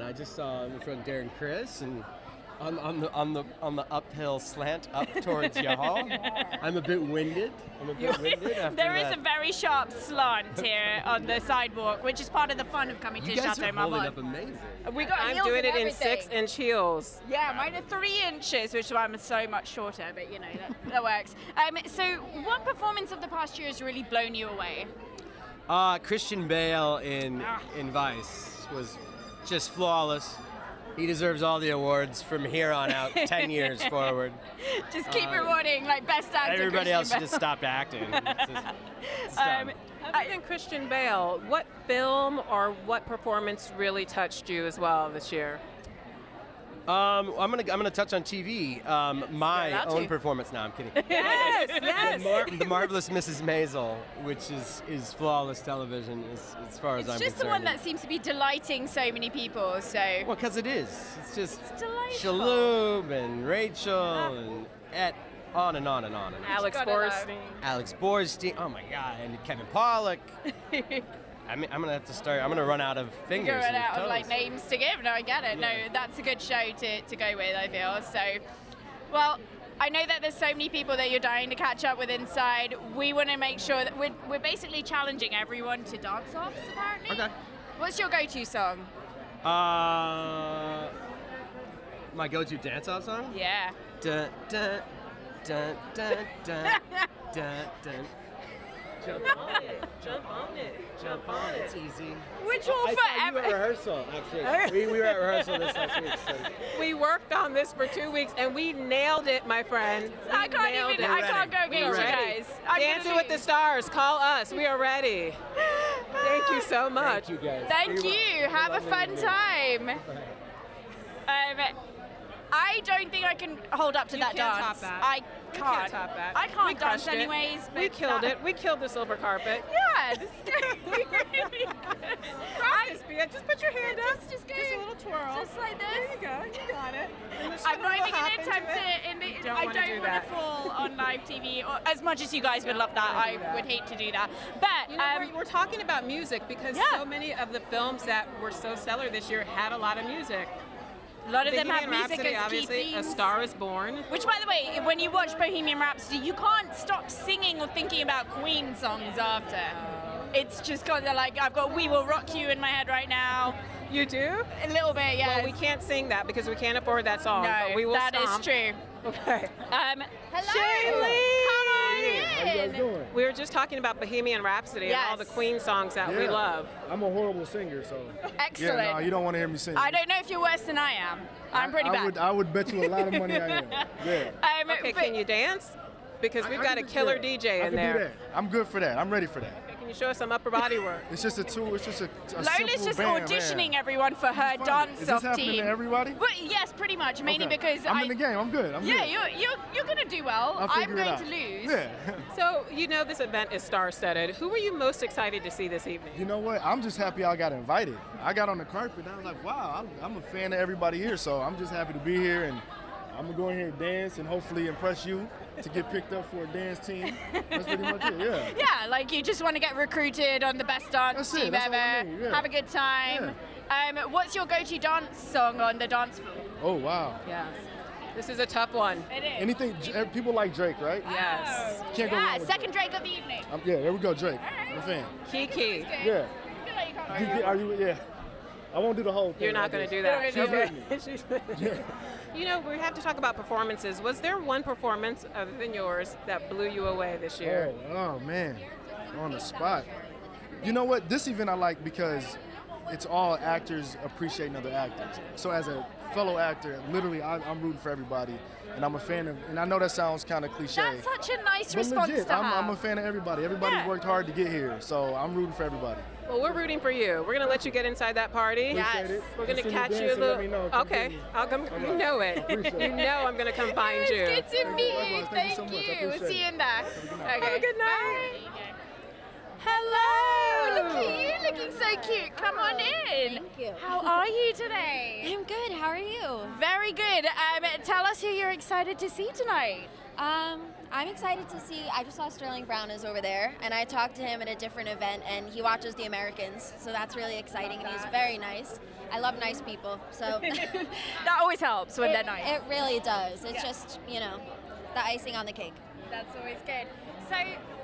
I just saw my friend Darren Criss and on the uphill slant up towards y'all. I'm a bit winded. After There is that. a very sharp slant here on the sidewalk, which is part of the fun of coming You to guys Chateau are holding Marmont. up amazing. We got I'm heels doing and it in everything. 6-inch heels. Yeah, mine are 3 inches, which is why I'm so much shorter, but you know, that works. So what performance of the past year has really blown you away? Christian Bale in Vice was just flawless. He deserves all the awards from here on out, 10 years forward. Just keep rewarding, like best actor. Everybody Christian else should Bale. just stop acting. It's done. Other than Christian Bale, what film or what performance really touched you as well this year? I'm gonna touch on TV. My allowed own to. performance. No, I'm kidding. Yes. The Marvelous Mrs. Maisel, which is flawless television as far as It's I'm just the concerned. one that seems to be delighting so many people. So Well, because it is. It's just delightful. Shaloub and Rachel and on and on and on. And on. Alex Borstein. Alex Borstein. Oh my God! And Kevin Pollak. I mean, I'm gonna have to start. I'm gonna run out of fingers. You're and out of toes. like names to give. No, I get it. No, that's a good show to go with, I feel. So, well, I know that there's so many people that you're dying to catch up with inside. We want to make sure that we're basically challenging everyone to dance offs, apparently. Okay. What's your go-to song? my go-to dance-off song? Yeah. Dun, dun, dun, dun, dun, dun, dun. Jump on it. Jump on it. Jump on it. It's easy. Which will I saw you forever. at rehearsal, actually. We were at rehearsal this last week. So. We worked on this for 2 weeks and we nailed it, my friend. I can't go against you guys. I'm Dancing gonna with the lose. Stars. Call us. We are ready. Thank you so much. Thank you, guys. Thank you. Have a fun time. I don't think I can hold up to that can't dance. top that. I You can't. can't top that. I can't We dance crushed it. anyways. We but killed that- it. We killed the silver carpet. Yeah, this is really good. Practice, Bea. Just put your hand up. Just go. Just a little twirl. Just like this. There you go. You got it. I'm not even going to attempt it. Don't I wanna don't do want that. to fall on live TV. Or, as much as you guys would love that, I would hate to do that. But You know, we're talking about music because so many of the films that were so stellar this year had a lot of music. A lot of them have Bohemian music Rhapsody, as key obviously. A themes. Star is Born. Which, by the way, when you watch Bohemian Rhapsody, you can't stop singing or thinking about Queen songs after. It's just kind of like, I've got We Will Rock You in my head right now. You do? A little bit, yeah. Well, we can't sing that because we can't afford that song. No, but we will that is stomp. true. Okay. Hello. Come on in. How you guys doing? We were just talking about Bohemian Rhapsody and all the Yes. Queen songs that we Yeah. love. I'm a horrible singer, so. Excellent. Yeah, no, you don't want to hear me sing. I don't know if you're worse than I am. I'm pretty bad. I would bet you a lot of money I am. Yeah. Okay, can you dance? Because we've I got a can do- killer yeah, DJ I in can there. do that. I'm good for that. I'm ready for that. Okay, can you show us some upper body work? It's just a tool. It's just a Lola's simple just band, auditioning man. everyone for her Is this dance-off happening team. to everybody? Well, yes, pretty much. Mainly Okay. because I'm in the game. I'm good. I'm yeah, good. you're gonna do well. I'll I'm figure it going out. to lose. Yeah. So, you know this event is star-studded. Who were you most excited to see this evening? You know what? I'm just happy I got invited. I got on the carpet and I was like, wow, I'm a fan of everybody here, so I'm just happy to be here and I'm gonna go in here and dance and hopefully impress you to get picked up for a dance team. That's pretty much it, yeah. Yeah, like you just want to get recruited on the best dance That's it, team that's ever. all I need, yeah. Have a good time. What's your go-to dance song on the dance floor? Oh, wow. Yes. This is a tough one. It is. Anything, people like Drake, right? Yes. Can't go wrong Yeah, with second Drake of the evening. Yeah, there we go, Drake. I'm a fan. Kiki. Yeah. I feel like you can't Are you, yeah. I won't do the whole thing. You're not going to do that. She's Okay. with me. You know, we have to talk about performances. Was there one performance other than yours that blew you away this year? Oh man, on the spot. You know what? This event I like because it's all actors appreciating other actors. So as a fellow actor, literally I'm rooting for everybody, and I'm a fan of. And I know that sounds kind of cliche. That's such a nice but response legit, to have. I'm a fan of everybody. Everybody Yeah. worked hard to get here, so I'm rooting for everybody. Well, we're rooting for you. We're going to let you get inside that party. Appreciate it. We're going to As soon as catch you you a dance, let little. me know. Come Okay. get me. I'll come. All You right. know it. Appreciate it. You know I'm going to come find It's you. good to meet you. Likewise. Thank you Thank so much. I you. We'll appreciate see you it. in there. Have Have a good night. Hello. Look at you, looking so cute. Come on in. Thank you. How are you today? I'm good. How are you? Very good. Tell us who you're excited to see tonight. I'm excited to see. I just saw Sterling Brown is over there, and I talked to him at a different event, and he watches The Americans, so that's really exciting, and he's very nice. I love nice people, so That always helps when they're nice. It really does. It's just, you know, the icing on the cake. That's always good. So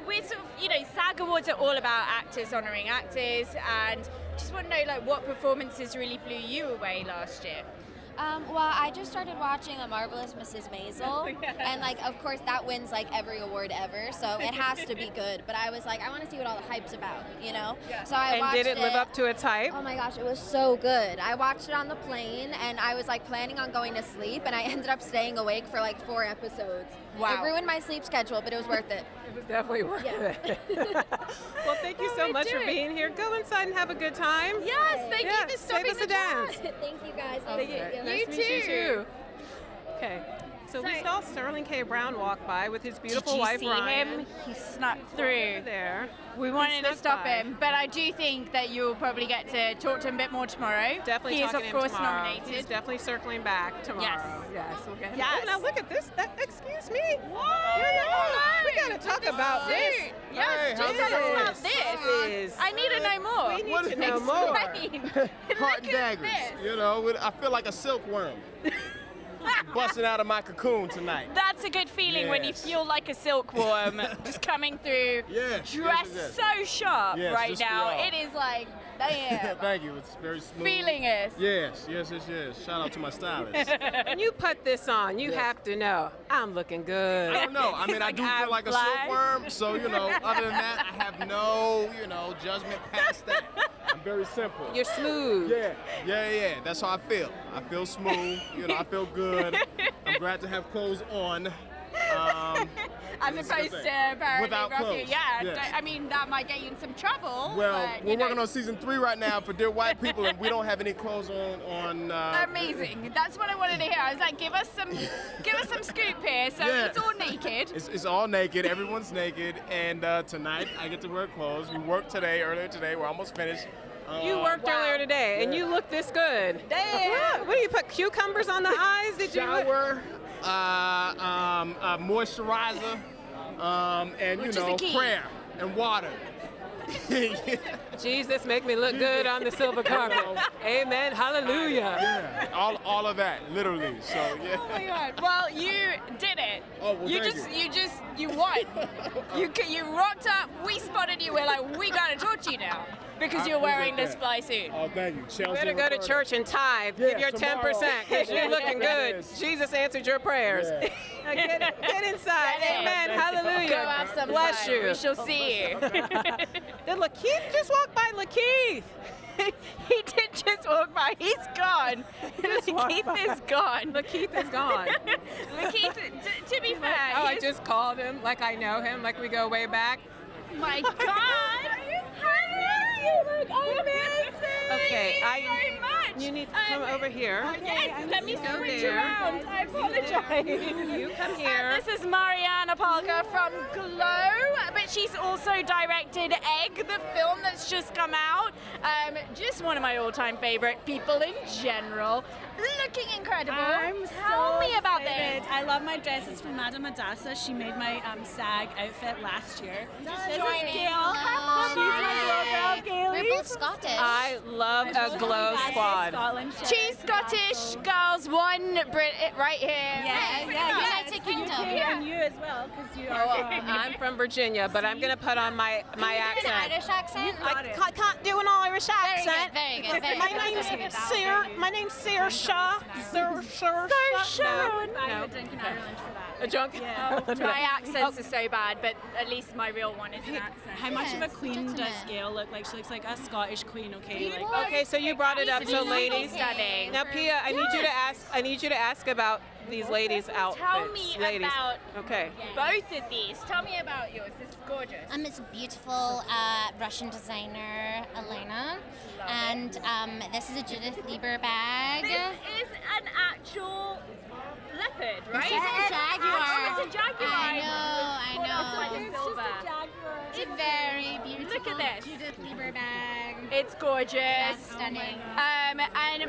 we're sort of, SAG Awards are all about actors honoring actors, and just want to know, like, what performances really blew you away last year? Well, I just started watching A Marvelous Mrs. Maisel, and of course that wins every award ever, so it has to be good. But I was like, I want to see what all the hype's about, So I watched did it live up to its hype? Oh my gosh, it was so good. I watched it on the plane, and I was planning on going to sleep, and I ended up staying awake for 4 episodes. Wow. It ruined my sleep schedule, but it was worth it. It was definitely worth it. Well, thank you so much for being here. Go inside and have a good time. Yes, thank you for Save stopping us the a dance. Thank you guys. Thank you. Nice to meet you too. Okay. So we saw Sterling K. Brown walk by with his beautiful Did you wife see Ryan. him? He snuck through. There. We He wanted to snuck stop by. him, but I do think that you'll probably get to talk to him a bit more tomorrow. Definitely He is, talking of to him course, tomorrow. nominated. He's definitely circling back tomorrow. Yes. We'll get him. Yes. Oh, now look at this. Excuse me. Hello. We gotta talk about this. Yes, do tell us about this. I need to know more. We need to know more. Explain. Heart Look at daggers. this. I feel like a silkworm. busting out of my cocoon tonight. That's a good feeling when you Yes. feel like a silkworm just coming through, Yes, dressed yes. so sharp Yes, right just for now. y'all. It is like, damn. Thank you. It's very smooth. Feeling it. Yes. Shout out to my stylist. When you put this on, you have to know I'm looking good. I don't know. I mean, I Like, do feel like a fly. silkworm, so, other than that, I have no, judgment past that. I'm very simple. You're smooth. Yeah. That's how I feel. I feel smooth. I feel good. I'm glad to have clothes on. As It's a opposed good to thing. apparently Without Rocky. clothes. Yeah, Yes. I mean, that might get you in some trouble. Well, but, we're working on season 3 right now for Dear White People, and we don't have any clothes on. Amazing. That's what I wanted to hear. I was like, give us some scoop here. So Yeah. it's all naked. It's all naked. Everyone's naked, and tonight I get to wear clothes. We worked earlier today. We're almost finished. You worked earlier today, and you look this good. Damn. What do you put cucumbers on the eyes? Did Shower, moisturizer, and Which is the key. prayer and water. Jesus, make me look good on the silver carpet. Amen. Hallelujah. Yeah, all of that, literally. So yeah. Oh my God. Well, you did it. Oh, well, you thank you won. you rocked up. We spotted you. We're like, we gotta talk to you now because you're wearing this fly suit. Oh, thank you. Chelsea. You better go to church and tithe. Give your 10% because you're looking good. Yes. Jesus answered your prayers. Now get inside. Amen. Hallelujah. Go have some Bless fun. you. We shall see you. Did Lakeith just walk by? Lakeith. He did just walk by. He's gone. Lakeith is gone. Lakeith is gone. Lakeith, to be fair, Oh, I he's- just called him like I know him, like we go way back. my God. You look amazing. Okay, so much. You need to come over here. Yes, let me Go switch there. around. I apologize. You come here. This is Mariana Palka from Glow, but she's also directed Egg, the film that's just come out. Just one of my all-time favorite people in general. Looking incredible. Tell me about this. I love my dress. It's from Madame Adassa. She made my SAG outfit last year. This is Gail. She's my girl, Gailey. We're both Scottish. I love a glow squad. Two Scottish girls, one Brit right here. United Kingdom. And you as well, because you are. I'm from Virginia, but I'm gonna put on my accent. An Irish accent? I can't do an Irish accent. Very good. My name's Sarah. My name's Sarah Shaw. Sarah Shaw. No. A drunk. My accents are so bad, but at least my real one is an accent. How much of a queen does Gail look like? She looks like a Scottish queen, okay? Okay, so you brought it up. So ladies, Stunning. now Pia, I need you to ask about these ladies' outfits. Tell me ladies. about Okay. both of these. Tell me about yours. This is gorgeous. It's a beautiful Russian designer, Elena. And this is a Judith Lieber bag. This is an actual leopard, right? This is a jaguar. Oh, it's a jaguar. I know. It's silver. It's a very beautiful Look at this. Judith Lieber bag. It's gorgeous. Yeah, stunning. And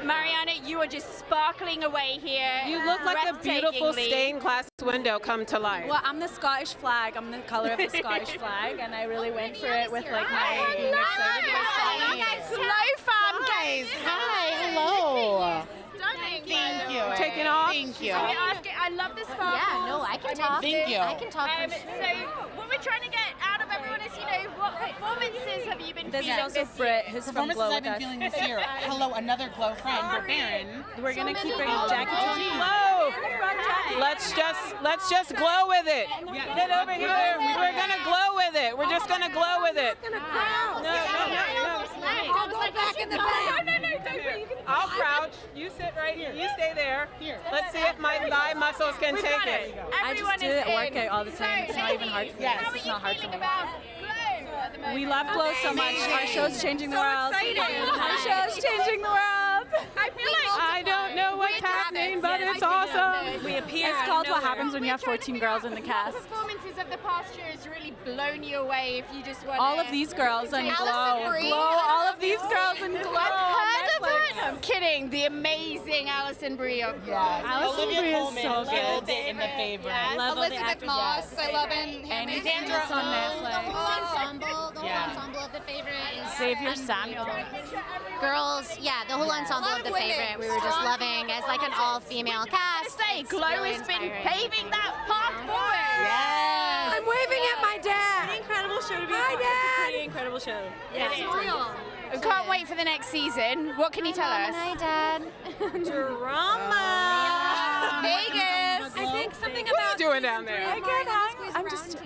Mariana, you are just sparkling away here. You look like a beautiful breathtakingly. stained glass window come to life. Well, I'm the Scottish flag. I'm the color of the Scottish flag, and I really went for it with like my being excited about Scotland. Hello, fam guys. Hi, hello. Stunning. Thank you. Taking off. Thank you. I love the sparkles. Yeah, no, I can talk. Thank you. I can talk for sure. So what we're trying to get out of everyone is, what performances have you been This feeling is also this Britt, year? who's from Performances Glow I've with been us. feeling this year. Hello, another Glow friend, Baron. We're gonna keep bringing Oh, Jackie to you. glow. Let's just glow with it. Get over here. We're gonna glow with it. We're just gonna glow with it. No. I'll go back in the back. No, don't. I'll crouch. You sit right here. You stay there. Let's see if my thigh muscles can We've take got it. I Everyone just do is it at in. workout all the time. It's not even hard for me. How are It's you not hard for feeling me. about Glow at the moment? We love Glow so much. Our show's changing the So world. exciting. Our show's changing the world. I feel like I don't know what's happening, but it's awesome. We appear. It's called What Happens When You Have 14 Girls in the cast. what performances of the past year has really blown you away if you just want All of these girls and Alison Glow. Brie. Glow. All of these girls and Glow. I've heard of Netflix. it. I'm kidding. The amazing Alison Brie of Alison Olivia Brie is Colman so killed good. it in The Favorite. Love all the Elizabeth actors, Moss, yes. I love in And Handmaid's Sandra Tale. on Netflix. Ensemble. Yeah. ensemble of The Favorite is Xavier Samuel. Girls, yeah, the whole ensemble of The Favorite we were just loving as like an all-female cast. Say, Glow really has been inspiring. paving that path forward. Yes. I'm waving at my dad. Pretty incredible show to be Hi, a part of. It's a Dad. pretty incredible show. We can't wait for the next season. What can you tell us? Hi, Dad. Drama. Vegas. I think something What are you doing down there?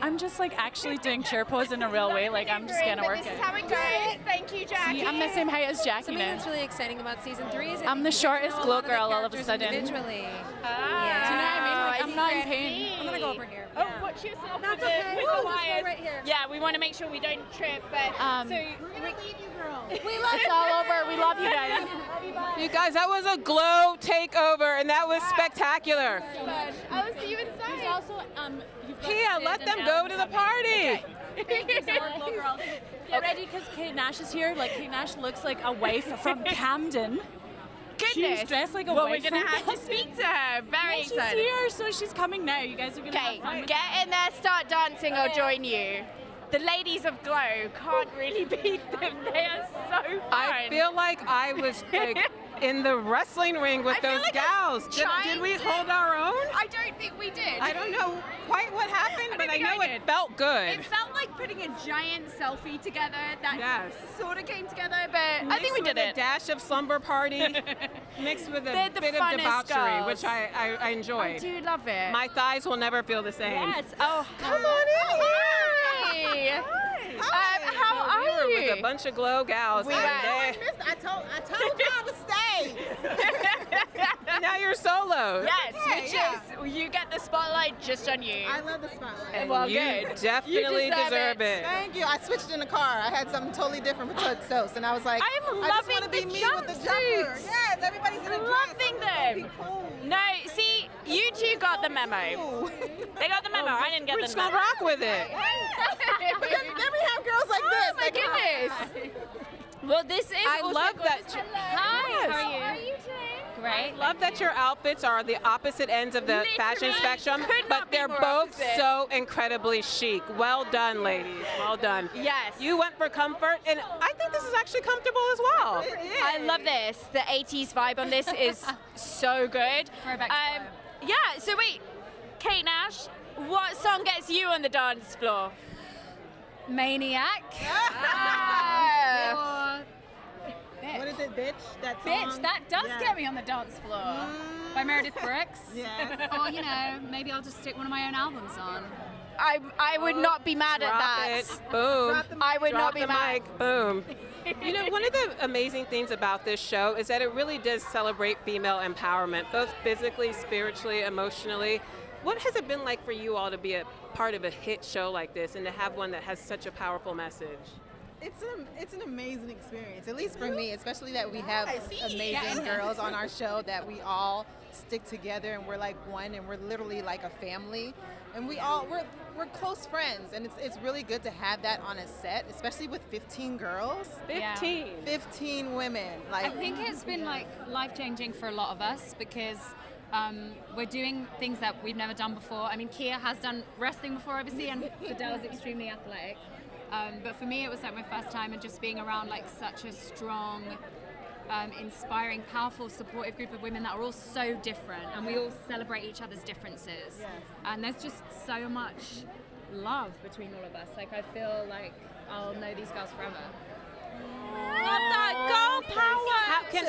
I'm just like actually doing chair pose in a real way. Like I'm just gonna work This it. is how it goes. Thank you, Jackie. See, I'm the same height as Jackie Something now. that's really exciting about season 3 is I'm the shortest glow girl all of a sudden. individually. Do you know what I mean? Like, I'm not in pain. I'm gonna go over here. Oh, watch yourself That's with okay. the We'll just go wires. right here. Yeah, we want to make sure we don't trip. But Um, so We're gonna leave you, girls. we love It's all over. We love you guys. You guys, that was a glow takeover, and that was spectacular. I'll see you inside. There's also you've got Kia, Sid let and them Alan go to the coming. party. Thank you, Zora Glow Girls. Get ready because Kate Nash is here. Like Kate Nash looks like a waif from Camden. Goodness. She's dressed like a well, waif we're gonna from have to Camden. speak to her. Very She's excited. here, so she's coming now. You guys are gonna Okay, have fun with get in there, start dancing, or join you. The ladies of Glow can't really beat them. They are so fun. I feel like I was like in the wrestling ring with I feel those like I gals. was Did trying we to- hold our own? I don't think we did. I don't know quite what happened, but I know it felt good. It felt like putting a giant selfie together that Yes. sort of came together, but I think we did Mixed with it. a dash of slumber party, mixed with a They're the bit of funnest debauchery, girls. which I enjoyed. I do love it. My thighs will never feel the same. Yes. Oh, Come on in Hi. How are We were you? with a bunch of glow gals. We and were. they- I told y'all to stay. now you're solo. Yes, which is you get the spotlight just on you. I love the spotlight. Well, you good. definitely You deserve it. Thank you. I switched in the car. I had something totally different for toast, and I was like, I'm I just loving want to be the me with the jumper. jumpsuits. Yes, everybody's in a dress. Loving them. No, see, you two got the memo. They got the memo. I didn't get We're the just memo. gonna rock with it. But then we have girls like this. Oh my goodness. Well, this is. I also love good. that. Hi. Yes. How are you today? Great. I love that your outfits are the opposite ends of the fashion Literally spectrum, could not but be they're more both opposite. so incredibly chic. Well done, ladies. Well done. Yes. You went for comfort, and I think this is actually comfortable as well. I love this. The 80s vibe on this is so good. Yeah, so wait, Kate Nash, what song gets you on the dance floor? Maniac. What is it, bitch? That song? Bitch, that does Yeah. get me on the dance floor. By Meredith Brooks. Yeah. Or, you know, maybe I'll just stick one of my own albums on. I would not be mad at Drop that. it. Boom. I would Drop not be the mad. mic. Boom. You know, one of the amazing things about this show is that it really does celebrate female empowerment, both physically, spiritually, emotionally. What has it been like for you all to be a part of a hit show like this and to have one that has such a powerful message? It's an amazing experience, at least for me, especially that we have amazing girls on our show, that we all stick together and we're like one, and we're literally like a family, and we're close friends, and it's really good to have that on a set, especially with 15 girls. 15 women. Like, I think it's been like life-changing for a lot of us because we're doing things that we've never done before. I mean, Kia has done wrestling before, obviously, and Fidel's extremely athletic. But for me, it was like my first time, and just being around like such a strong, inspiring, powerful, supportive group of women that are all so different, and we all celebrate each other's differences. And there's just so much love between all of us. Like, I feel like I'll know these girls forever. Love that girl power. Can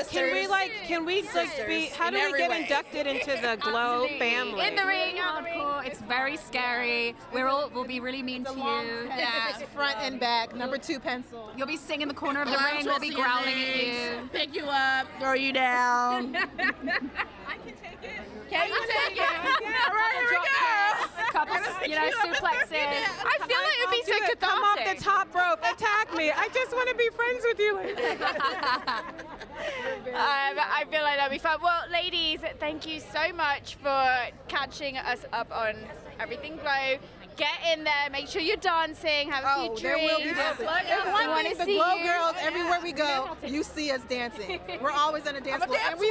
we be, how do we get inducted into the Glow family? In the ring, hardcore. It's very scary. We'll be really mean to you. Yeah, front and back, number 2 pencil. You'll be sitting in the corner of the ring. We'll be growling at you. Pick you up, throw you down. I can take it. Can you take it? All right, here we go. Couple, suplexes. I feel like it would be so cathartic. Come off the top rope, attack me. I just want to be friends with you. I feel like that'd be fun. Well, ladies, thank you so much for catching us up on everything Glow. Get in there, make sure you're dancing, have a few There drinks. will be dancing. We One want thing, to the see Glow you. girls, everywhere we go, you see us dancing. We're always on a dance floor, and we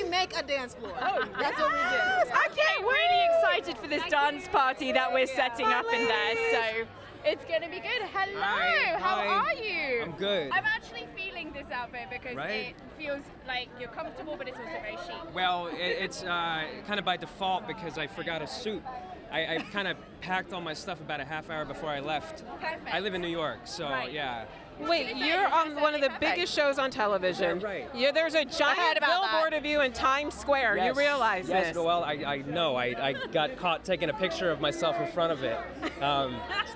make a dance floor. That's what we do. I'm really excited for this dance party that we're setting up in there. So It's going to be good. Hello, Hi. how Hi. are you? I'm good. I'm actually feeling this outfit because Right? it feels like you're comfortable, but it's also very chic. Well, it's kind of by default because I forgot a suit. I kind of packed all my stuff about a half hour before I left. Perfect. I live in New York, so Right. yeah. Wait, you're on one of the biggest shows on television. Yeah, right. There's a giant billboard of you in Times Square. You realize yes, this? well, I know. I got caught taking a picture of myself in front of it.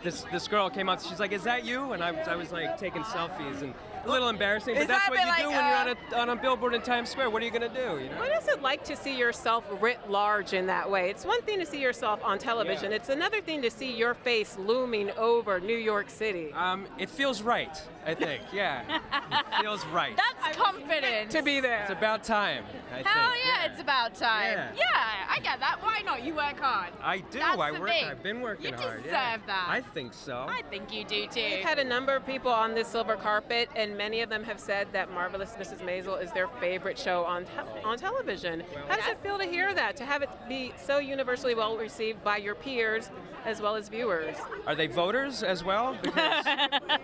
This girl came up. She's like, "Is that you?" And I was like taking selfies and a little embarrassing, but Is that's that what a you bit do like, when you're on a billboard in Times Square. What are you gonna do? You know? What is it like to see yourself writ large in that way? It's one thing to see yourself on television. Yeah. It's another thing to see your face looming over New York City. It feels right, I think. Yeah, it feels right. That's confidence. To be there. It's about time, I think. Hell yeah, it's about time. Yeah. I get that. Why not? You work hard. I do. That's I the work. thing. I've been working You hard. deserve Yeah. that. I think so. I think you do too. We've had a number of people on this silver carpet, and many of them have said that Marvelous Mrs. Maisel is their favorite show on television. How does it feel to hear that, to have it be so universally well received by your peers as well as viewers? Are they voters as well? Because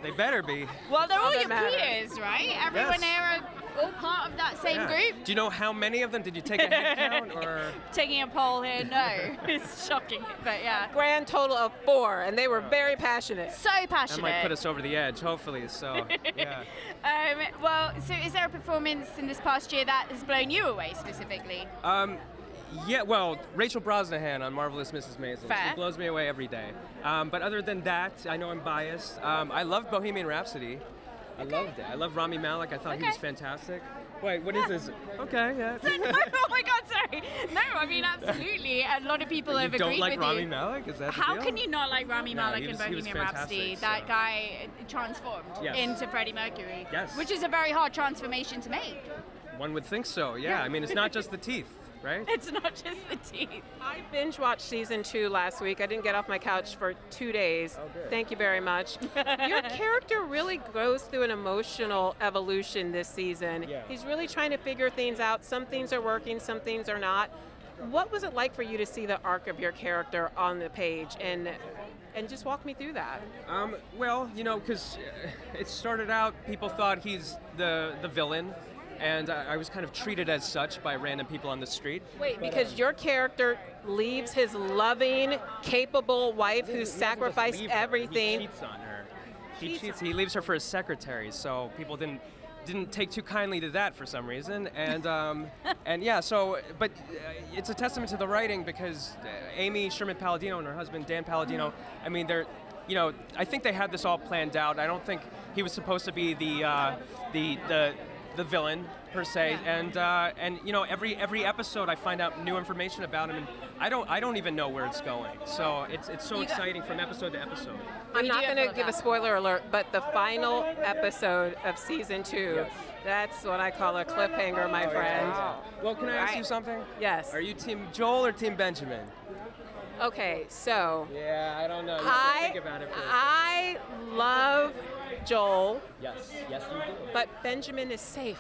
they better be. Well, they're all Doesn't your matter. peers, right? Everyone Yes. here are all part of that same Yeah. group. Do you know how many of them? Did you take a head count or? Taking a poll here, no. It's shocking, but yeah. Grand total of 4, and they were very passionate. So That passionate. might put us over the edge, hopefully. So, yeah. Well, so is there a performance in this past year that has blown you away specifically? Yeah, well, Rachel Brosnahan on Marvelous Mrs. Maisel. Fair. She blows me away every day. But other than that, I know I'm biased. I love Bohemian Rhapsody. I loved it. I love Rami Malek. I thought he was fantastic. Wait, what is this? Okay, yeah. Oh my God, sorry. No, I mean absolutely. A lot of people have You don't agreed like with Rami you. Malek? Is that the How deal? can you not like Rami No, Malek he in was Bohemian fantastic, Rhapsody? so- That guy transformed Yes. into Freddie Mercury. Yes. Which is a very hard transformation to make. One would think so, yeah. I mean, it's not just the teeth, right? It's not just the teeth. I binge watched season 2 last week. I didn't get off my couch for 2 days. Oh, good. Thank you very much. Your character really goes through an emotional evolution this season. Yeah. He's really trying to figure things out. Some things are working, some things are not. What was it like for you to see the arc of your character on the page, and just walk me through that? Well, you know, because it started out, people thought he's the villain, and I was kind of treated as such by random people on the street. Wait, because your character leaves his loving, capable wife who sacrificed everything. He cheats on her. He cheats. He leaves her for his secretary, so people didn't take too kindly to that for some reason, and and yeah. So, but it's a testament to the writing because Amy Sherman Palladino and her husband Dan Palladino. I mean, they're, you know, I think they had this all planned out. I don't think he was supposed to be the villain per se, and you know, every episode I find out new information about him, and I don't even know where it's going. So it's so exciting from episode to episode. I'm not going to give a spoiler alert, but the final episode of season 2, that's what I call a cliffhanger, my friend. Well, can I ask you something? Yes. Are you Team Joel or Team Benjamin? Okay, so Yeah, I don't know. You have to think about it. I love Joel, Yes, yes, you do. but Benjamin is safe.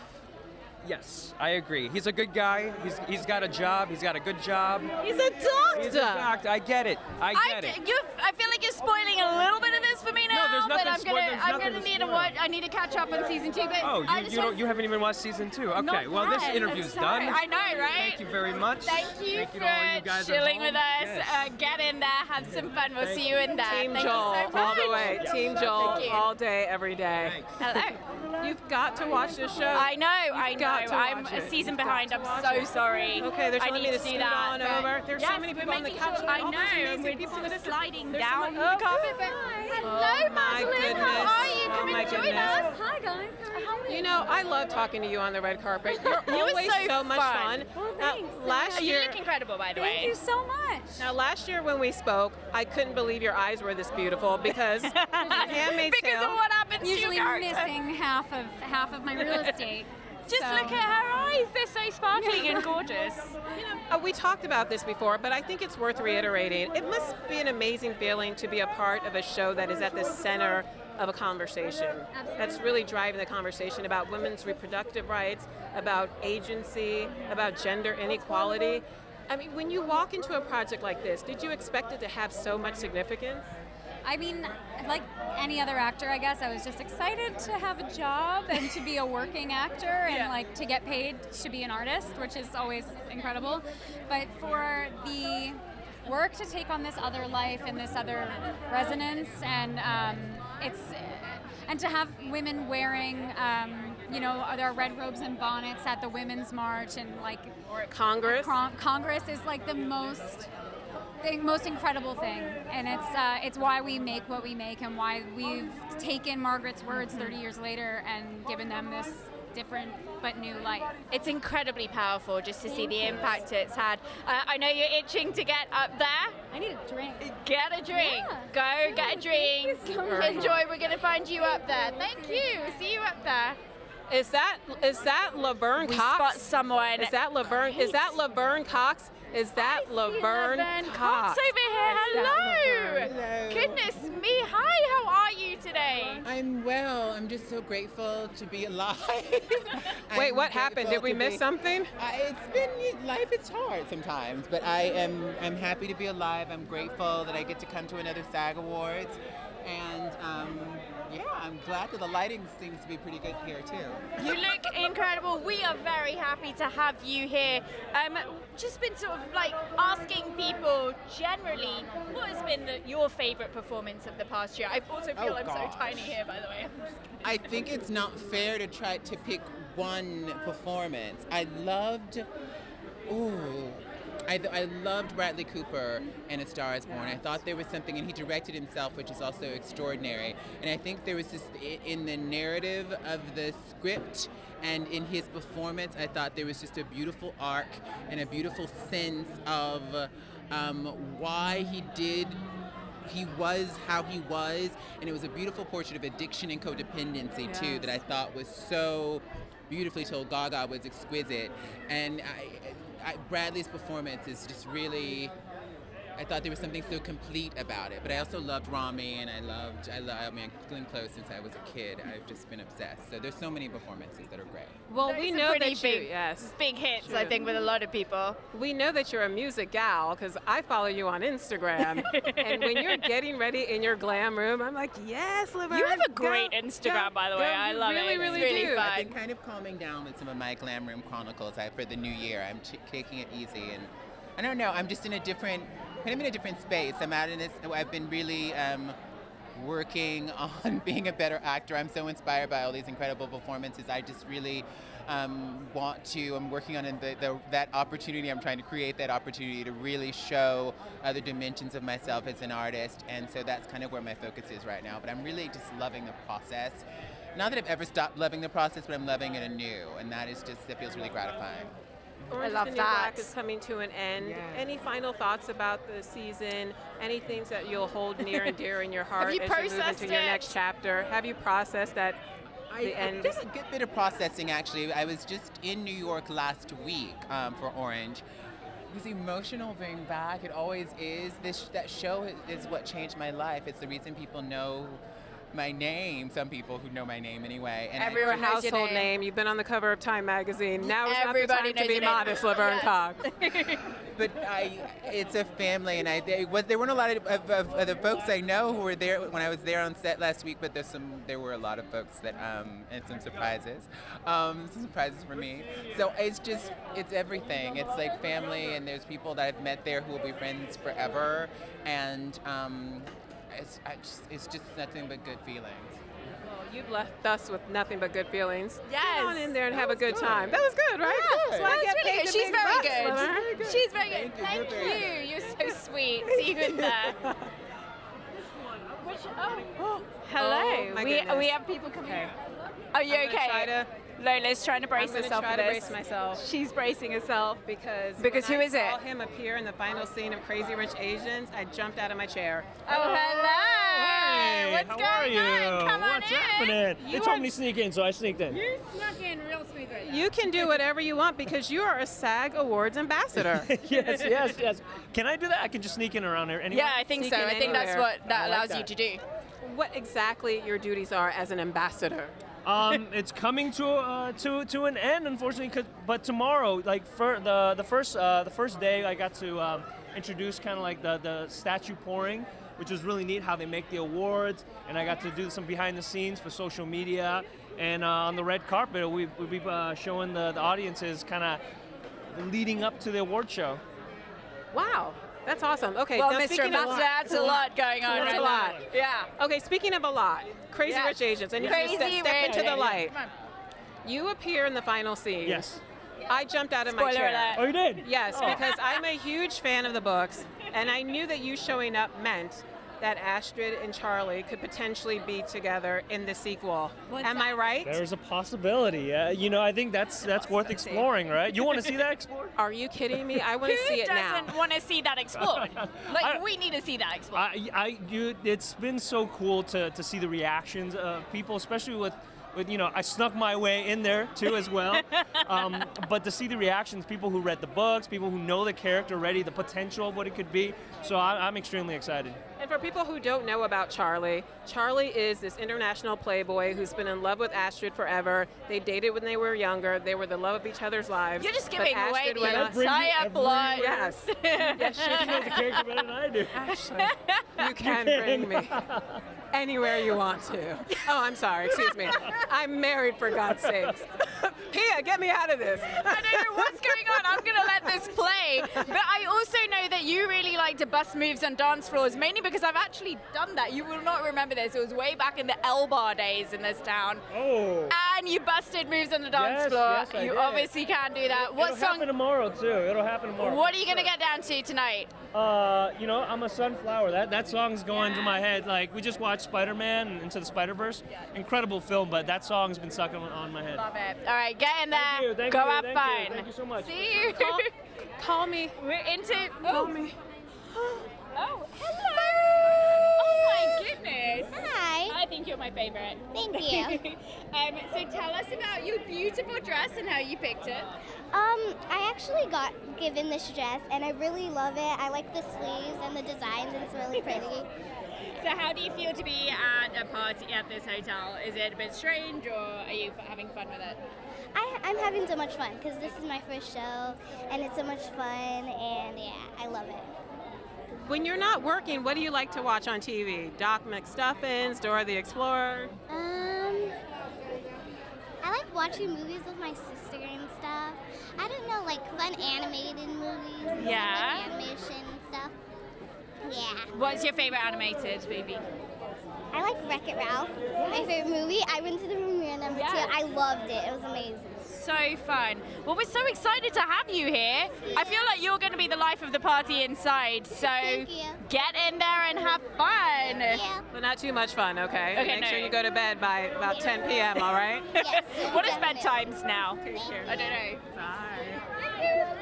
Yes, I agree. He's a good guy. He's got a job. He's got a good job. He's a doctor. He's a doctor. I get it. I get it. I feel like you're spoiling a little bit of this for me now. there's but nothing I'm gonna need to watch. I need to catch up on season 2. But Oh, I just want you haven't even watched season 2. Okay, Not well this yet. interview's I'm sorry. done. I know, right? Thank you very much. Thank you to all you for guys at chilling home. with us. Yes. Get in there, have some fun. We'll see you in there. Team Thank Joel, you so much. all the way. Team Joel, Thank you. all day, every day. Hello. You've got to watch this show. I know. You've got to I'm watch a it. season You've got behind. to I'm watch so it. sorry. Okay, they're I telling need me to do scoot that, on but over. There's yes, so many we're people on the making couch. sure- All I those know. amazing We're people. sort of sliding There's down some- the carpet. But Oh, hello, my Madeline. goodness. How are you? Oh, Come my and join goodness. us. Hi, guys. How are you? You know, I love talking to you on the red carpet. You're You were always so much fun. fun. Well, Now, thanks. last You year, look incredible, by the way. Thank you so much. Now, last year when we spoke, I couldn't believe your eyes were this beautiful because Handmaid's Because Tale. of what happened to Usually your character. missing half of my real estate. Just So- look at her eyes. They're so sparkling and gorgeous. We talked about this before, but I think it's worth reiterating. It must be an amazing feeling to be a part of a show that is at the center of a conversation. That's really driving the conversation about women's reproductive rights, about agency, about gender inequality. I mean, when you walk into a project like this, did you expect it to have so much significance? I mean, like any other actor, I guess, I was just excited to have a job and to be a working actor and like to get paid to be an artist, which is always incredible. But for the work to take on this other life and this other resonance, and and to have women wearing, you know, their red robes and bonnets at the Women's March and like or at Congress. Congress is like the most incredible thing, and it's why we make what we make and why we've taken Margaret's words 30 years later and given them this different but new life. It's incredibly powerful just to see the impact it's had. I know you're itching to get up there. I need a drink. Get a drink. Go get a drink. Enjoy. We're going to find you up there. Thank you. See you up there. Is that Laverne Cox? We spot someone. Is that Laverne? Is that Laverne Cox? Is that Laverne Cox? Over here. Hello. Hello. Goodness me. Hi. How are you today? I'm well. I'm just so grateful to be alive. Wait, what happened? Did we miss something? Life is hard sometimes, but I'm happy to be alive. I'm grateful that I get to come to another SAG Awards, and yeah, I'm glad that the lighting seems to be pretty good here too. You look incredible. We are very happy to have you here. Just been sort of like asking people generally, what has been your favorite performance of the past year? I also feel I'm so tiny here, by the way. I think it's not fair to try to pick one performance. I loved Bradley Cooper in A Star Is Born. I thought there was something, and he directed himself, which is also extraordinary. And I think there was this, in the narrative of the script and in his performance, I thought there was just a beautiful arc and a beautiful sense of why he was how he was. And it was a beautiful portrait of addiction and codependency, too, that I thought was so beautifully told. Gaga was exquisite. And Bradley's performance is just really, I thought there was something so complete about it. But I also loved Rami, and I mean, Glenn Close since I was a kid. I've just been obsessed. So there's so many performances that are great. Well, we know that big hits, I think, with a lot of people. We know that you're a music gal because I follow you on Instagram, and when you're getting ready in your glam room, I'm like, yes, Laverne. You have a great Instagram, by the way. I love it. It's really fun. I've been kind of calming down with some of my glam room chronicles for the new year. I'm taking it easy, and I don't know. I'm just in a different space. I'm out in this. I've been really working on being a better actor. I'm so inspired by all these incredible performances. I just really want to. I'm working on that opportunity. I'm trying to create that opportunity to really show other dimensions of myself as an artist. And so that's kind of where my focus is right now. But I'm really just loving the process. Not that I've ever stopped loving the process, but I'm loving it anew, and that feels really gratifying. Orange is the New Black is coming to an end. Yes. Any final thoughts about the season? Any things that you'll hold near and dear in your heart as you move into your next chapter? Have you processed that? Just a good bit of processing, actually. I was just in New York last week for Orange. It was emotional being back. It always is. That show is what changed my life. It's the reason people know my name, some people who know my name anyway. And your household name. You've been on the cover of Time magazine. Now is not the time to be modest, Laverne Cox. But it's a family, and there weren't a lot of the folks I know who were there when I was there on set last week, but there were a lot of folks that, and some surprises for me. So it's everything. It's like family, and there's people that I've met there who will be friends forever, and it's just nothing but good feelings. Well, you've left us with nothing but good feelings. Yes. Get on in there and have a good time. That was good, right? Yeah, So that I was get really paid good. the She's big very bucks, good. Laverne. She's very good. Thank you. You're so sweet. See you in there. Hello. my we goodness. have people coming. Okay. Are you okay? Lola's trying to brace herself for this. I'm going to try to brace myself. She's bracing herself. Because who is it? I saw him appear in the final scene of Crazy Rich Asians, I jumped out of my chair. Oh, hello. Hey, What's how going are you? on? Come on What's in. happening? They told me to sneak in, so I sneaked in. You snuck in real smooth right now. You can do whatever you want because you are a SAG Awards ambassador. yes. Can I do that? I can just sneak in around there anywhere? Yeah, I think so. I think that's what that allows you to do. What exactly your duties are as an ambassador? It's coming to an end, unfortunately. But tomorrow, like for the first day, I got to introduce kind of like the statue pouring which was really neat how they make the awards, and I got to do some behind the scenes for social media, and on the red carpet we'll be showing the audiences kind of leading up to the award show. Wow. That's awesome. Okay, Well, now Mr. speaking of That's a lot going on That's right a lot. now. Yeah. Okay, speaking of a lot, Crazy Yes. Rich Asians. I need Crazy you to step Rich into the Asians. light. Come on. You appear in the final scene. Yes. I jumped out of my Spoiler chair. alert. Oh, you did? Yes, Oh. because I'm a huge fan of the books, and I knew that you showing up meant that Astrid and Charlie could potentially be together in the sequel. Am I right? There's a possibility. I think that's worth exploring, right? You want to see that explored? Are you kidding me? I want to see it now. Who doesn't want to see that explored? We need to see that explored. It's been so cool to see the reactions of people, especially with I snuck my way in there too as well. But to see the reactions, people who read the books, people who know the character already, the potential of what it could be. So I'm extremely excited. And for people who don't know about Charlie, Charlie is this international playboy who's been in love with Astrid forever. They dated when they were younger. They were the love of each other's lives. You're just But giving away Astrid the went on- entire plot. Yes. Yes, You know the character better than I do. Actually, you can bring me anywhere you want to. Oh, I'm sorry. Excuse me. I'm married, for God's sakes. Pia, get me out of this. I don't know what's going on. I'm going to let this play. But I also know that you really like to bust moves on dance floors, mainly because I've actually done that. You will not remember this. It was way back in the L-Bar days in this town. Oh. And you busted moves on the dance floor. Yes, I you did. obviously can do that. It'll happen tomorrow too. It'll happen tomorrow. What are you going to get down to tonight? I'm a sunflower. That song's going through my head. Like, we just watched Spider-Man and Into the Spider-Verse. Incredible film, but that song's been stuck on my head. Love it. All right, get in there. Thank you, thank Go you, have thank fun. you. Thank you so much. See you. Call me. We're into. Call me. Oh, hello. Oh my goodness. Hi. I think you're my favorite. Thank you. So tell us about your beautiful dress and how you picked it. I actually got given this dress and I really love it. I like the sleeves and the designs and it's really pretty. So how do you feel to be at a party at this hotel? Is it a bit strange or are you having fun with it? I'm having so much fun because this is my first show and it's so much fun and yeah, I love it. When you're not working, what do you like to watch on TV? Doc McStuffins, Dora the Explorer? I like watching movies with my sister and stuff. I don't know, like fun animated movies and Yeah. stuff, like animation and stuff. Yeah. What's your favorite animated movie? I like Wreck-It Ralph, my favorite movie. I went to the premiere number 2. I loved it. It was amazing. So fun. Well, we're so excited to have you here. I feel like you're going to be the life of the party inside. So get in there and have fun. But not too much fun, okay? Okay, Make no. sure you go to bed by about 10 p.m., all right? Yes. What is bedtimes now? I don't know.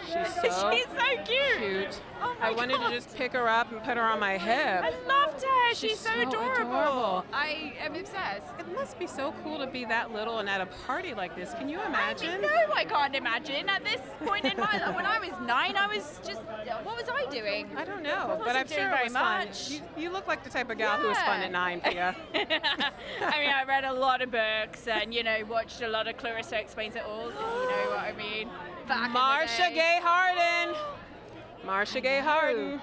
She's so, She's so cute. Oh my I wanted to just pick her up and put her on my hip. I loved her. She's She's so so adorable. I am obsessed. It must be so cool to be that little and at a party like this. Can you imagine? No, I can't imagine. At this point in my life, when I was 9, I was just, what was I doing? I don't know, but wasn't I'm sure doing it very was fun. much. You look like the type of gal who was fun at 9, Pia. I mean, I read a lot of books and, watched a lot of Clarissa Explains It All. You know what I mean? Back in the Marsha day. Gay Harden. Marsha Gay Harden.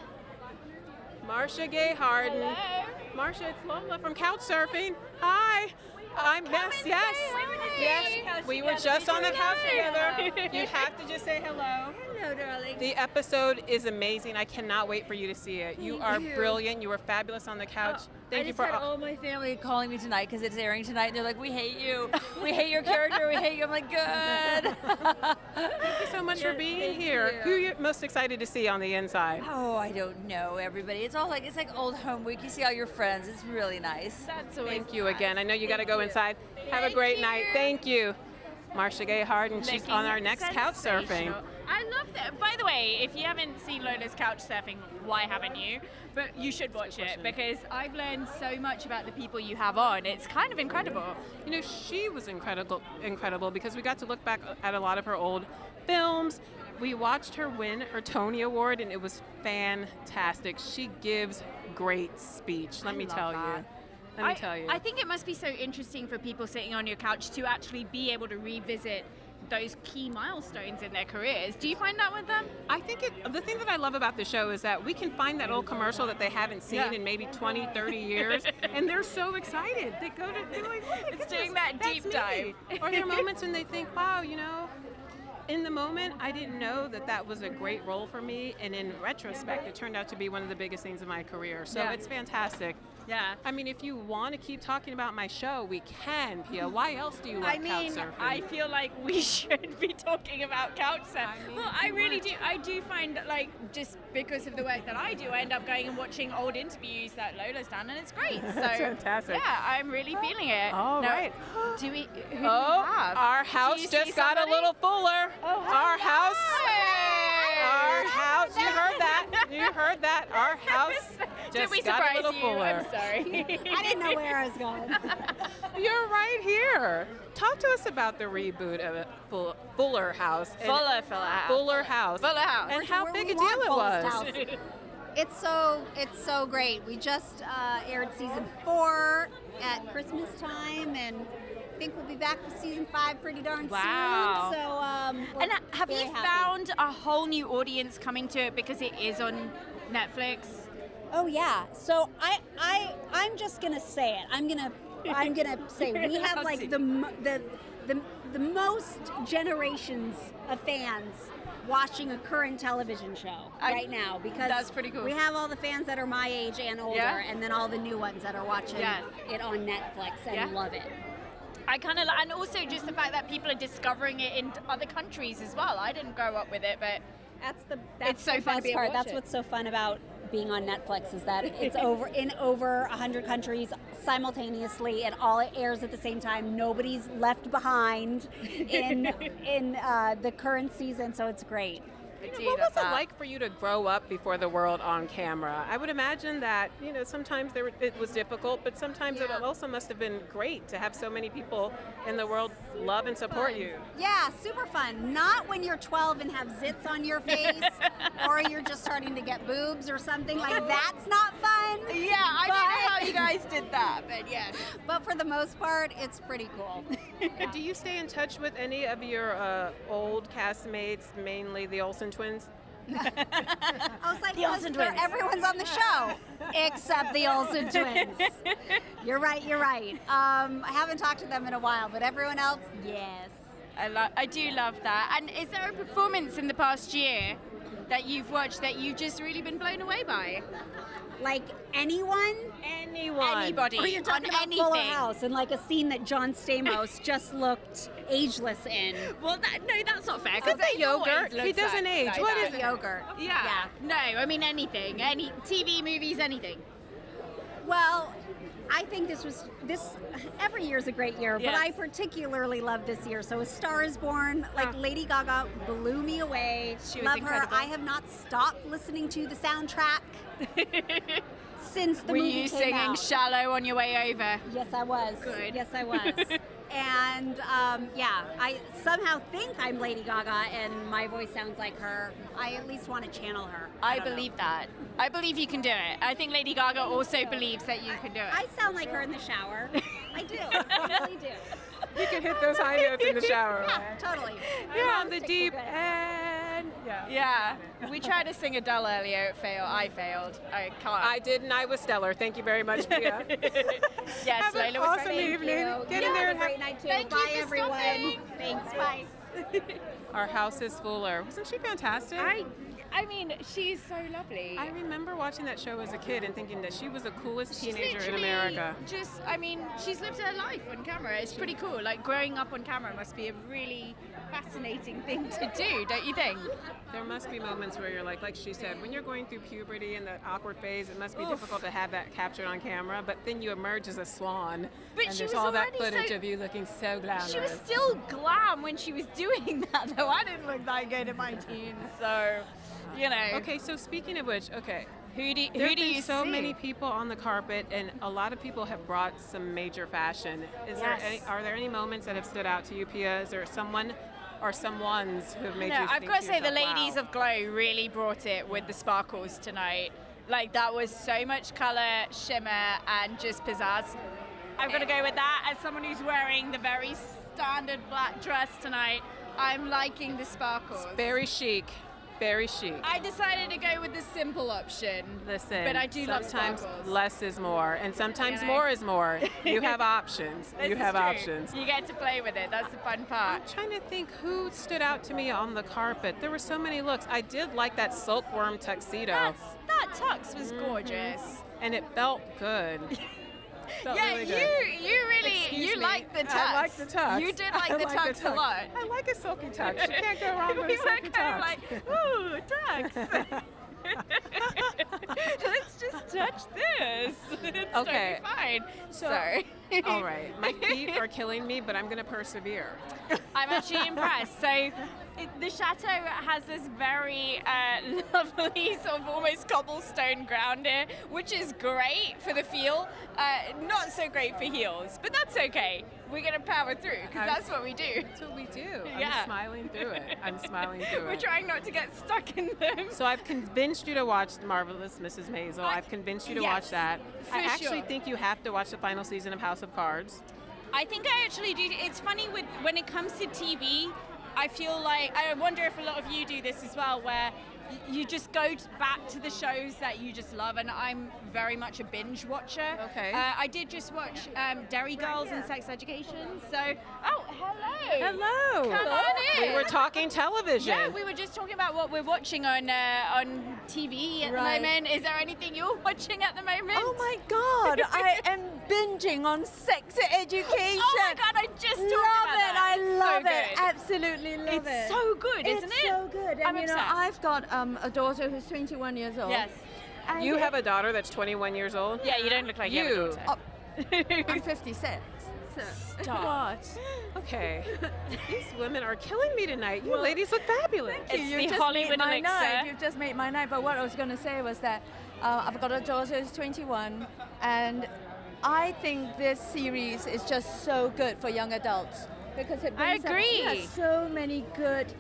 Marsha Gay Harden. Hello. Marsha, it's Lola from Couchsurfing. Hi. I'm yes. We were just on the couch together. You have to just say hello. Hello, darling. The episode is amazing. I cannot wait for you to see it. You are brilliant. You were fabulous on the couch. Thank I you just for had all my family calling me tonight because it's airing tonight. And they're like, "We hate you. We hate your character. We hate you." I'm like, "Good." Thank you so much for being here. Who are you most excited to see on the inside? Oh, I don't know, everybody. It's like old home week. You see all your friends. It's really nice. That's always Thank you again. I know you got to go inside. Have a great night. Thank you. Marsha Gay Harden. She's Looking on our next couch surfing. sensational. I love that. By the way, if you haven't seen Lola's couch surfing, why haven't you? But you should watch it because I've learned so much about the people you have on. It's kind of incredible. You know, she was incredible because we got to look back at a lot of her old films. We watched her win her Tony Award, and it was fantastic. She gives great speech, let me tell you. I think it must be so interesting for people sitting on your couch to actually be able to revisit those key milestones in their careers. Do you find that with them? I think the thing that I love about the show is that we can find that old commercial that they haven't seen in maybe 20, 30 years, and they're so excited. They're like, oh, it's doing that deep dive. Or there are moments when they think, wow, in the moment, I didn't know that was a great role for me, and in retrospect, it turned out to be one of the biggest things in my career. So it's fantastic. Yeah. I mean, if you want to keep talking about my show, we can, Pia. Why else do you love couchsurfing? I feel like we should be talking about couchsurfing. Well, I really do. I do find, like, just because of the work that I do, I end up going and watching old interviews that Lola's done, and it's great. So, That's fantastic. Yeah, I'm really feeling it. All right. Who do we have? Our house just got a little fuller. Our house. Our house. You heard that. You heard that. Our house just got a little fuller. Sorry. I didn't know where I was going. You're right here. Talk to us about the reboot of Fuller House. Fuller House. And how big a deal it was. It's so great. We just aired season 4 at Christmas time, and I think we'll be back for season 5 pretty darn soon. So, and have you found a whole new audience coming to it because it is on Netflix? Oh yeah. So I'm just gonna say it. I'm gonna say we have like the most generations of fans watching a current television show right now, because that's pretty cool. We have all the fans that are my age and older, and then all the new ones that are watching it on Netflix and love it. I kind of, and also just the fact that people are discovering it in other countries as well. I didn't grow up with it, but that's so fun to be able to watch That's it. what's so fun about being on Netflix, is that it's in over 100 countries simultaneously, and all it airs at the same time. Nobody's left behind in the current season, so it's great. What was it like for you to grow up before the world on camera? I would imagine that, sometimes it was difficult, but sometimes it also must have been great to have so many people in the world love and support you. Yeah, super fun. Not when you're 12 and have zits on your face, or you're just starting to get boobs or something. Like, that's not fun. Yeah, I don't know how you guys did that, but yes. But for the most part, it's pretty cool. Do you stay in touch with any of your old castmates, mainly the Olsen twins? I was like, everyone's on the show except the Olsen twins. You're right. I haven't talked to them in a while, but everyone else, yes. I do love that. And is there a performance in the past year that you've watched that you've just really been blown away by? Like anyone? Anybody. Or you're talking about anything. Fuller House and like a scene that John Stamos just looked ageless in. Well, that's not fair. Is it yogurt? He doesn't age. What is yogurt? Yeah. No, I mean anything. Any TV, movies, anything. Well, I think this every year is a great year, but I particularly love this year. So A Star Is Born, Lady Gaga blew me away. She was love incredible. her. I have not stopped listening to the soundtrack since the movie came out. Were you singing Shallow on your way over? Yes, I was. Good. Yes, I was. And I somehow think I'm Lady Gaga and my voice sounds like her. I at least want to channel her. I believe that. I believe you can do it. I think Lady Gaga also believes that you can do it. I sound like her in the shower. I do. I really do. You can hit those high notes in the shower. Yeah, totally. You're on the deep end. Yeah. We tried to sing Adele earlier. It failed. I failed. I can't. I did, and I was stellar. Thank you very much, Pia. Yes, have an Lola was awesome great. evening. Get in there and have a great night too. Thank Bye, you for everyone. stopping. Thanks. Bye. Our house is fuller. Wasn't she fantastic? I mean, she's so lovely. I remember watching that show as a kid and thinking that she was the coolest teenager in America. She's lived her life on camera. It's pretty cool. Like, growing up on camera must be a really fascinating thing to do, don't you think? There must be moments where you're like she said, when you're going through puberty and that awkward phase, it must be difficult to have that captured on camera, but then you emerge as a swan, But and she there's was all that already footage of you looking so glamorous. She was still glam when she was doing that, though. I didn't look that good in my teens, so, you know. Okay, so speaking of which, who do you so see? many people on the carpet, and a lot of people have brought some major fashion. Are there any moments that have stood out to you, Pia? Is there someone or someones who have made you think I've got to say the yourself, ladies wow. of Glow really brought it with the sparkles tonight. Like, that was so much color, shimmer, and just pizzazz. I'm going to go with that as someone who's wearing the very standard black dress tonight. I'm liking the sparkles. Very chic. Very chic. I decided to go with the simple option. Listen, but I do love sometimes sparkles. less is more, and sometimes You know? more is more. You have options. This You is have true. options. You get to play with it. That's the fun part. I'm trying to think who stood out to me on the carpet. There were so many looks. I did like that silkworm tuxedo. That tux was gorgeous. And it felt good. Felt Yeah, really you good. really Excuse you me. like the tux. I like the tux. You did like I the like tux a lot. I like a silky tux. You can't go wrong with We a were silky kind tux. of like, ooh, tux. Let's just touch this. It's Okay. totally fine. So- Sorry. All right. My feet are killing me, but I'm going to persevere. I'm actually impressed. So the chateau has this very lovely sort of almost cobblestone ground here, which is great for the feel. Not so great for heels, but that's okay. We're going to power through because that's what we do. That's what we do. Yeah. I'm smiling through it. I'm smiling through We're it. trying not to get stuck in them. So I've convinced you to watch Marvelous Mrs. Maisel. I've convinced you to watch yes, that. I for actually sure. think you have to watch the final season of House of Cards. I think I actually do. It's funny when it comes to TV, I feel like, I wonder if a lot of you do this as well, where you just go back to the shows that you just love, and I'm very much a binge watcher. Okay. I did just watch Dairy Girls and Sex Education, so, oh, hello. Hello. Come on in. We were talking television. Yeah, we were just talking about what we're watching on TV at the Right. moment. Is there anything you're watching at the moment? Oh my God, I am binging on Sex Education. Oh my God, I just talked love about it. that. I It's love so it. good. Absolutely love it. It's so good, isn't It's it? so good. And I'm you know, obsessed. I've got a daughter who's 21 years old. Yes. And You have a daughter that's 21 years old? Yeah, you don't look like you have a daughter. I'm 56. So. What? Okay. These women are killing me tonight. You ladies look fabulous. You just made my night. You've just made my night. But what I was going to say was that I've got a daughter who's 21, and I think this series is just so good for young adults because it brings agree. up so many good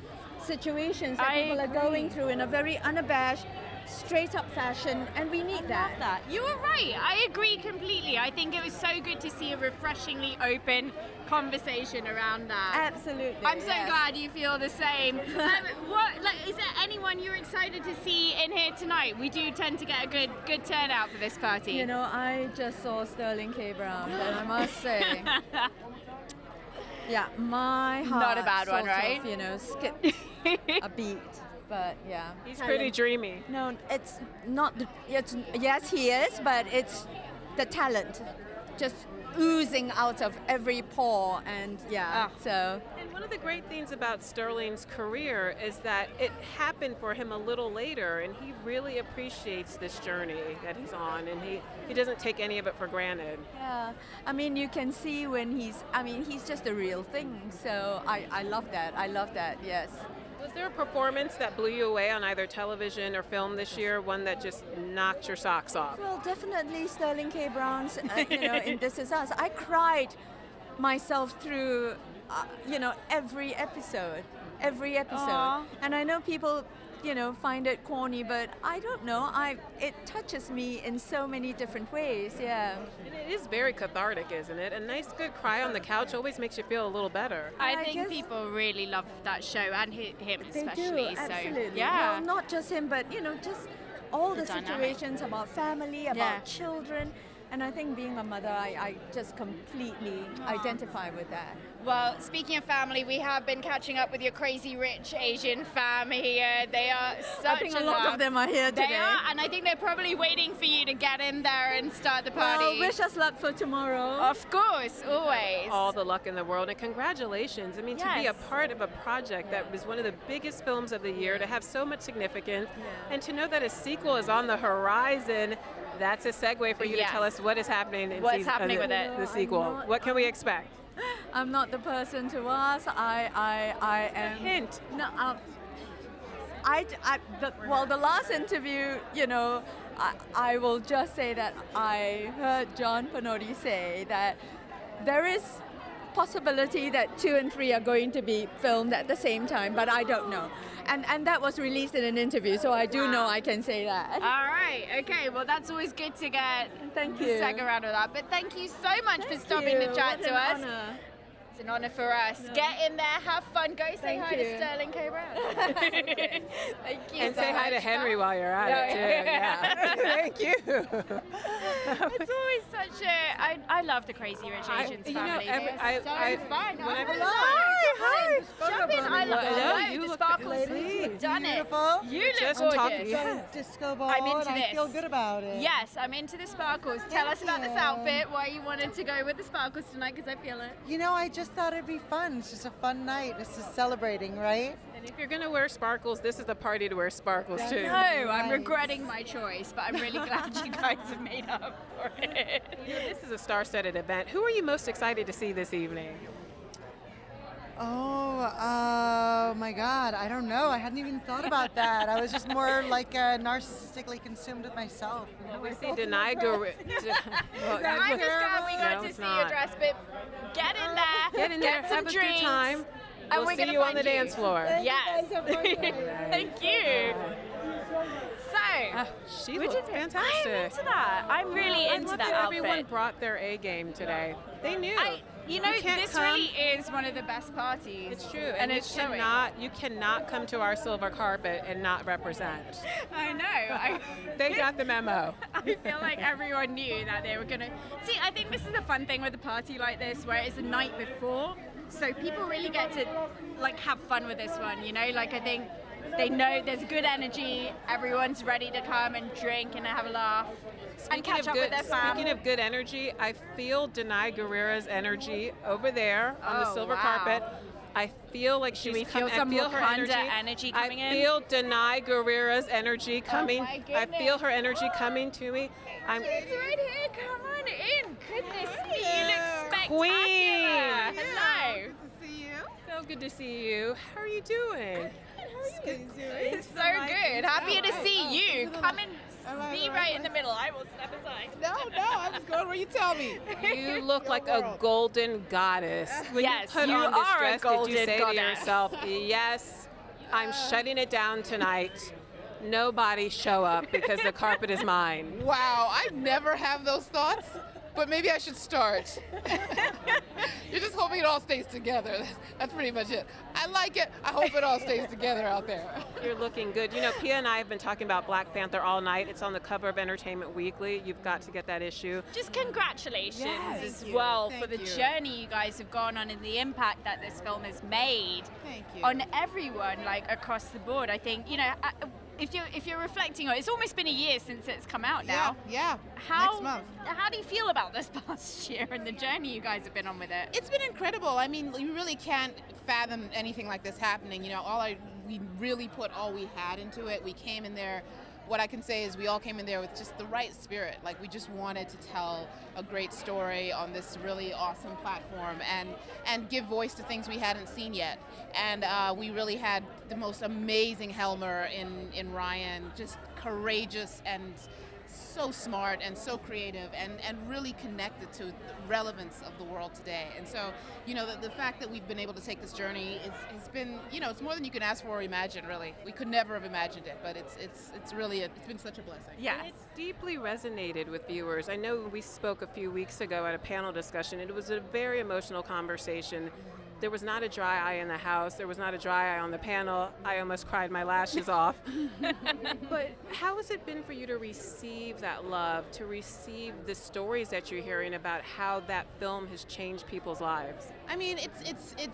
situations that people are going through in a very unabashed, straight-up fashion, and we need that. You were right. I agree completely. I think it was so good to see a refreshingly open conversation around that. Absolutely. I'm so yes. glad you feel the same. Is there anyone you're excited to see in here tonight? We do tend to get a good turnout for this party. You know, I just saw Sterling K. Brown, and I must say, yeah, my heart Not a bad one, sort right? of, you know, skipped a beat. But yeah, He's pretty dreamy. No, it's not. Yes, he is, but it's the talent, just oozing out of every pore, and yeah. So. And one of the great things about Sterling's career is that it happened for him a little later, and he really appreciates this journey that he's on, and he doesn't take any of it for granted. Yeah, I mean, you can see when he's just a real thing. So I love that. I love that. Yes. Was there a performance that blew you away on either television or film this year? One that just knocked your socks off? Well, definitely Sterling K. Brown's, in This Is Us. I cried myself through, every episode. Aww. And I know people, find it corny, but I don't know. It touches me in so many different ways, yeah. And it is very cathartic, isn't it? A nice, good cry on the couch always makes you feel a little better. I think people really love that show and him They especially. do, absolutely. So, yeah. Well, not just him, but, just all the dynamic. situations about family, about children. And I think being a mother, I just completely identify with that. Well, speaking of family, we have been catching up with your crazy rich Asian fam here. They are such I think a lot of them are here They today. are, and I think they're probably waiting for you to get in there and start the party. Well, wish us luck for tomorrow. Of course, always. All the luck in the world, and congratulations. I mean, to be a Yes. part of a project that was one of the biggest films of the year, to have so much significance, and to know that a sequel is on the horizon, that's a segue for you to tell us what is happening in What's happening with it? the sequel. What can we expect? I'm not the person to ask. I am. Hint. No. The last interview, I will just say that I heard John Panotti say that there is possibility that 2 and 3 are going to be filmed at the same time, but I don't know. And that was released in an interview, so I do know I can say that. All right, okay, well that's always good to get Thank the you. second round of that. But thank you so much for stopping you. to chat What to an us. honor. It's an honor for us. Get in there, have fun, go say hi to Sterling K. Brown. Thank you. And so say hi to much. Henry while you're at it, too. Yeah. Thank you. It's always such a. I love the Crazy Rich Asians family. They're so fun. Hi. Jump in. I love Hello, it. you The look sparkles. You've done it. You look Just gorgeous. talking. Yes. Disco ball. I'm into and this. I feel good about it. Yes, I'm into the sparkles. Tell us about this outfit. Why you wanted to go with the sparkles tonight? Because I feel it. You know, I just thought it'd be fun. It's just a fun night. It's just celebrating, right? And if you're going to wear sparkles, this is the party to wear sparkles, too. No, I'm regretting my choice, but I'm really glad you guys have made up for it. This is a star-studded event. Who are you most excited to see this evening? Oh my God, I don't know. I hadn't even thought about that. I was just more like narcissistically consumed with myself. You know? We see Denai Gurira. I'm just glad we got to see your dress, but get in there, Get in there, some have a drinks, good time. and We'll we're see gonna you on find the dance floor. Yes. Thank you. So, She we looks did it. fantastic. I'm into that. I'm really I into love that that outfit. everyone brought their A game today. They knew. You know, can't this come- really is one of the best parties. It's true, and you it's showing. you cannot come to our silver carpet and not represent. I know. They got the memo. I feel like everyone knew that they were gonna. See, I think this is a fun thing with a party like this, where it's the night before, so people really get to like have fun with this one. You know, like I think they know there's good energy. Everyone's ready to come and drink and have a laugh and catch up with their fam. Speaking of good energy, I feel Denai Gurira's energy over there on the silver carpet. I feel like she's we feel coming. some I feel her Wakanda energy coming in? I feel Denai Gurira's energy coming. my I feel goodness. her energy coming to me. She's right here. Come on in. Goodness me, you look spectacular. Queen. Hello. So good to see you. How are you doing? It's so good. Happy to see you. Come and be right in the middle. I will step aside. No, I was going where you tell me. You look like a golden goddess. When Yes, you put you on this are a dress, did golden you say goddess. to yourself, yes, I'm shutting it down tonight. Nobody show up because the carpet is mine. Wow, I never have those thoughts, but maybe I should start. You're just hoping it all stays together. That's pretty much it. I like it. I hope it all stays together out there. You're looking good. You know, Pia and I have been talking about Black Panther all night. It's on the cover of Entertainment Weekly. You've got to get that issue. Just congratulations Yes. as Thank you. well Thank for the you. journey you guys have gone on and the impact that this film has made on everyone, like across the board. I think, you know, if you're reflecting on it, it's almost been a year since it's come out now. Yeah. How Next month. How do you feel about this past year and the journey you guys have been on with it? It's been incredible. I mean, you really can't fathom anything like this happening. You know, we really put all we had into it. We came in there. What I can say is we all came in there with just the right spirit. Like, we just wanted to tell a great story on this really awesome platform and give voice to things we hadn't seen yet. And we really had the most amazing Helmer in Ryan, just courageous and so smart and so creative and really connected to the relevance of the world today. And so, you know, the fact that we've been able to take this journey has been, you know, it's more than you can ask for or imagine, really. We could never have imagined it, but it's really, it's been such a blessing. Yeah. It's deeply resonated with viewers. I know we spoke a few weeks ago at a panel discussion. It was a very emotional conversation. There was not a dry eye in the house. There was not a dry eye on the panel. I almost cried my lashes off. But how has it been for you to receive that love, to receive the stories that you're hearing about how that film has changed people's lives? I mean, it's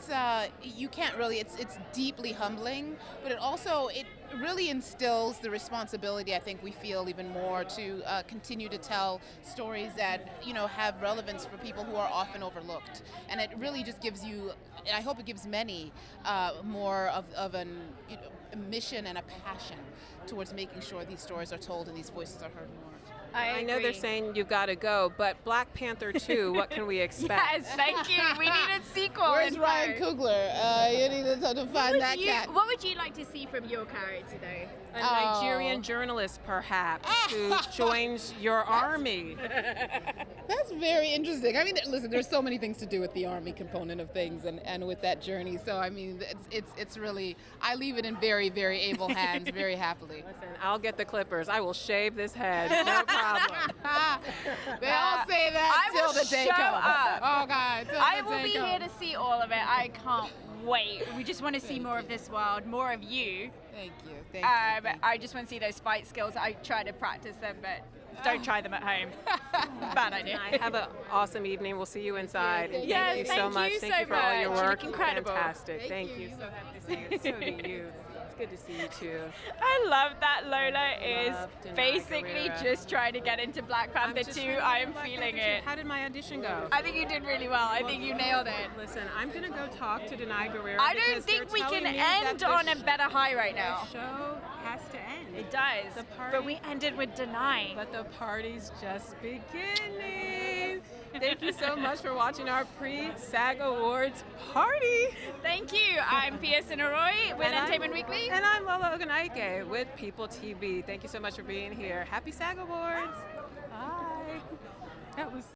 you can't really. It's deeply humbling, but it really instills the responsibility. I think we feel even more to continue to tell stories that, you know, have relevance for people who are often overlooked, and it really just gives you. I hope it gives many more of a mission and a passion towards making sure these stories are told and these voices are heard more. I know they're saying you've got to go, but Black Panther 2, what can we expect? Yes, thank you. We need a sequel. Where's Ryan Coogler? You need to find that cat. What would you like to see from your character, though? A Nigerian journalist, perhaps, who joins your army. That's very interesting. I mean, listen, there's so many things to do with the army component of things and with that journey. So, I mean, it's really, I leave it in very, very able hands, very happily. Listen, I'll get the clippers. I will shave this head. No problem. They all say that I till will the day show comes. up. Oh God! till I the will day be comes. here to see all of it. I can't wait. We just want to see more of this world, more of you. Thank you. Thank you. I just want to see those fight skills. I try to practice them, but don't try them at home. Bad idea. Have an awesome evening. We'll see you inside. And Yes, thank you so much. you Thank so you for all your much. You work. look incredible. Fantastic. Thank you. So happy to see you. So do you. It's good to see you too. I love that Lola is Love Denai basically Guerrera. just trying to get into Black Panther 2. I am feeling it. How did my audition go? I think you did really well. I think you nailed it. Listen, I'm gonna go talk to Denai Guerrera. I don't because think they're we can telling me that end the on a better high right now. The show has to end. It does. The party, But we ended with Denai. But the party's just beginning. Thank you so much for watching our pre-SAG Awards party. Thank you. I'm Pia Sinaroy with Entertainment Weekly. And I'm Lola Ogunaike with PeopleTV. Thank you so much for being here. Happy SAG Awards. Bye. That was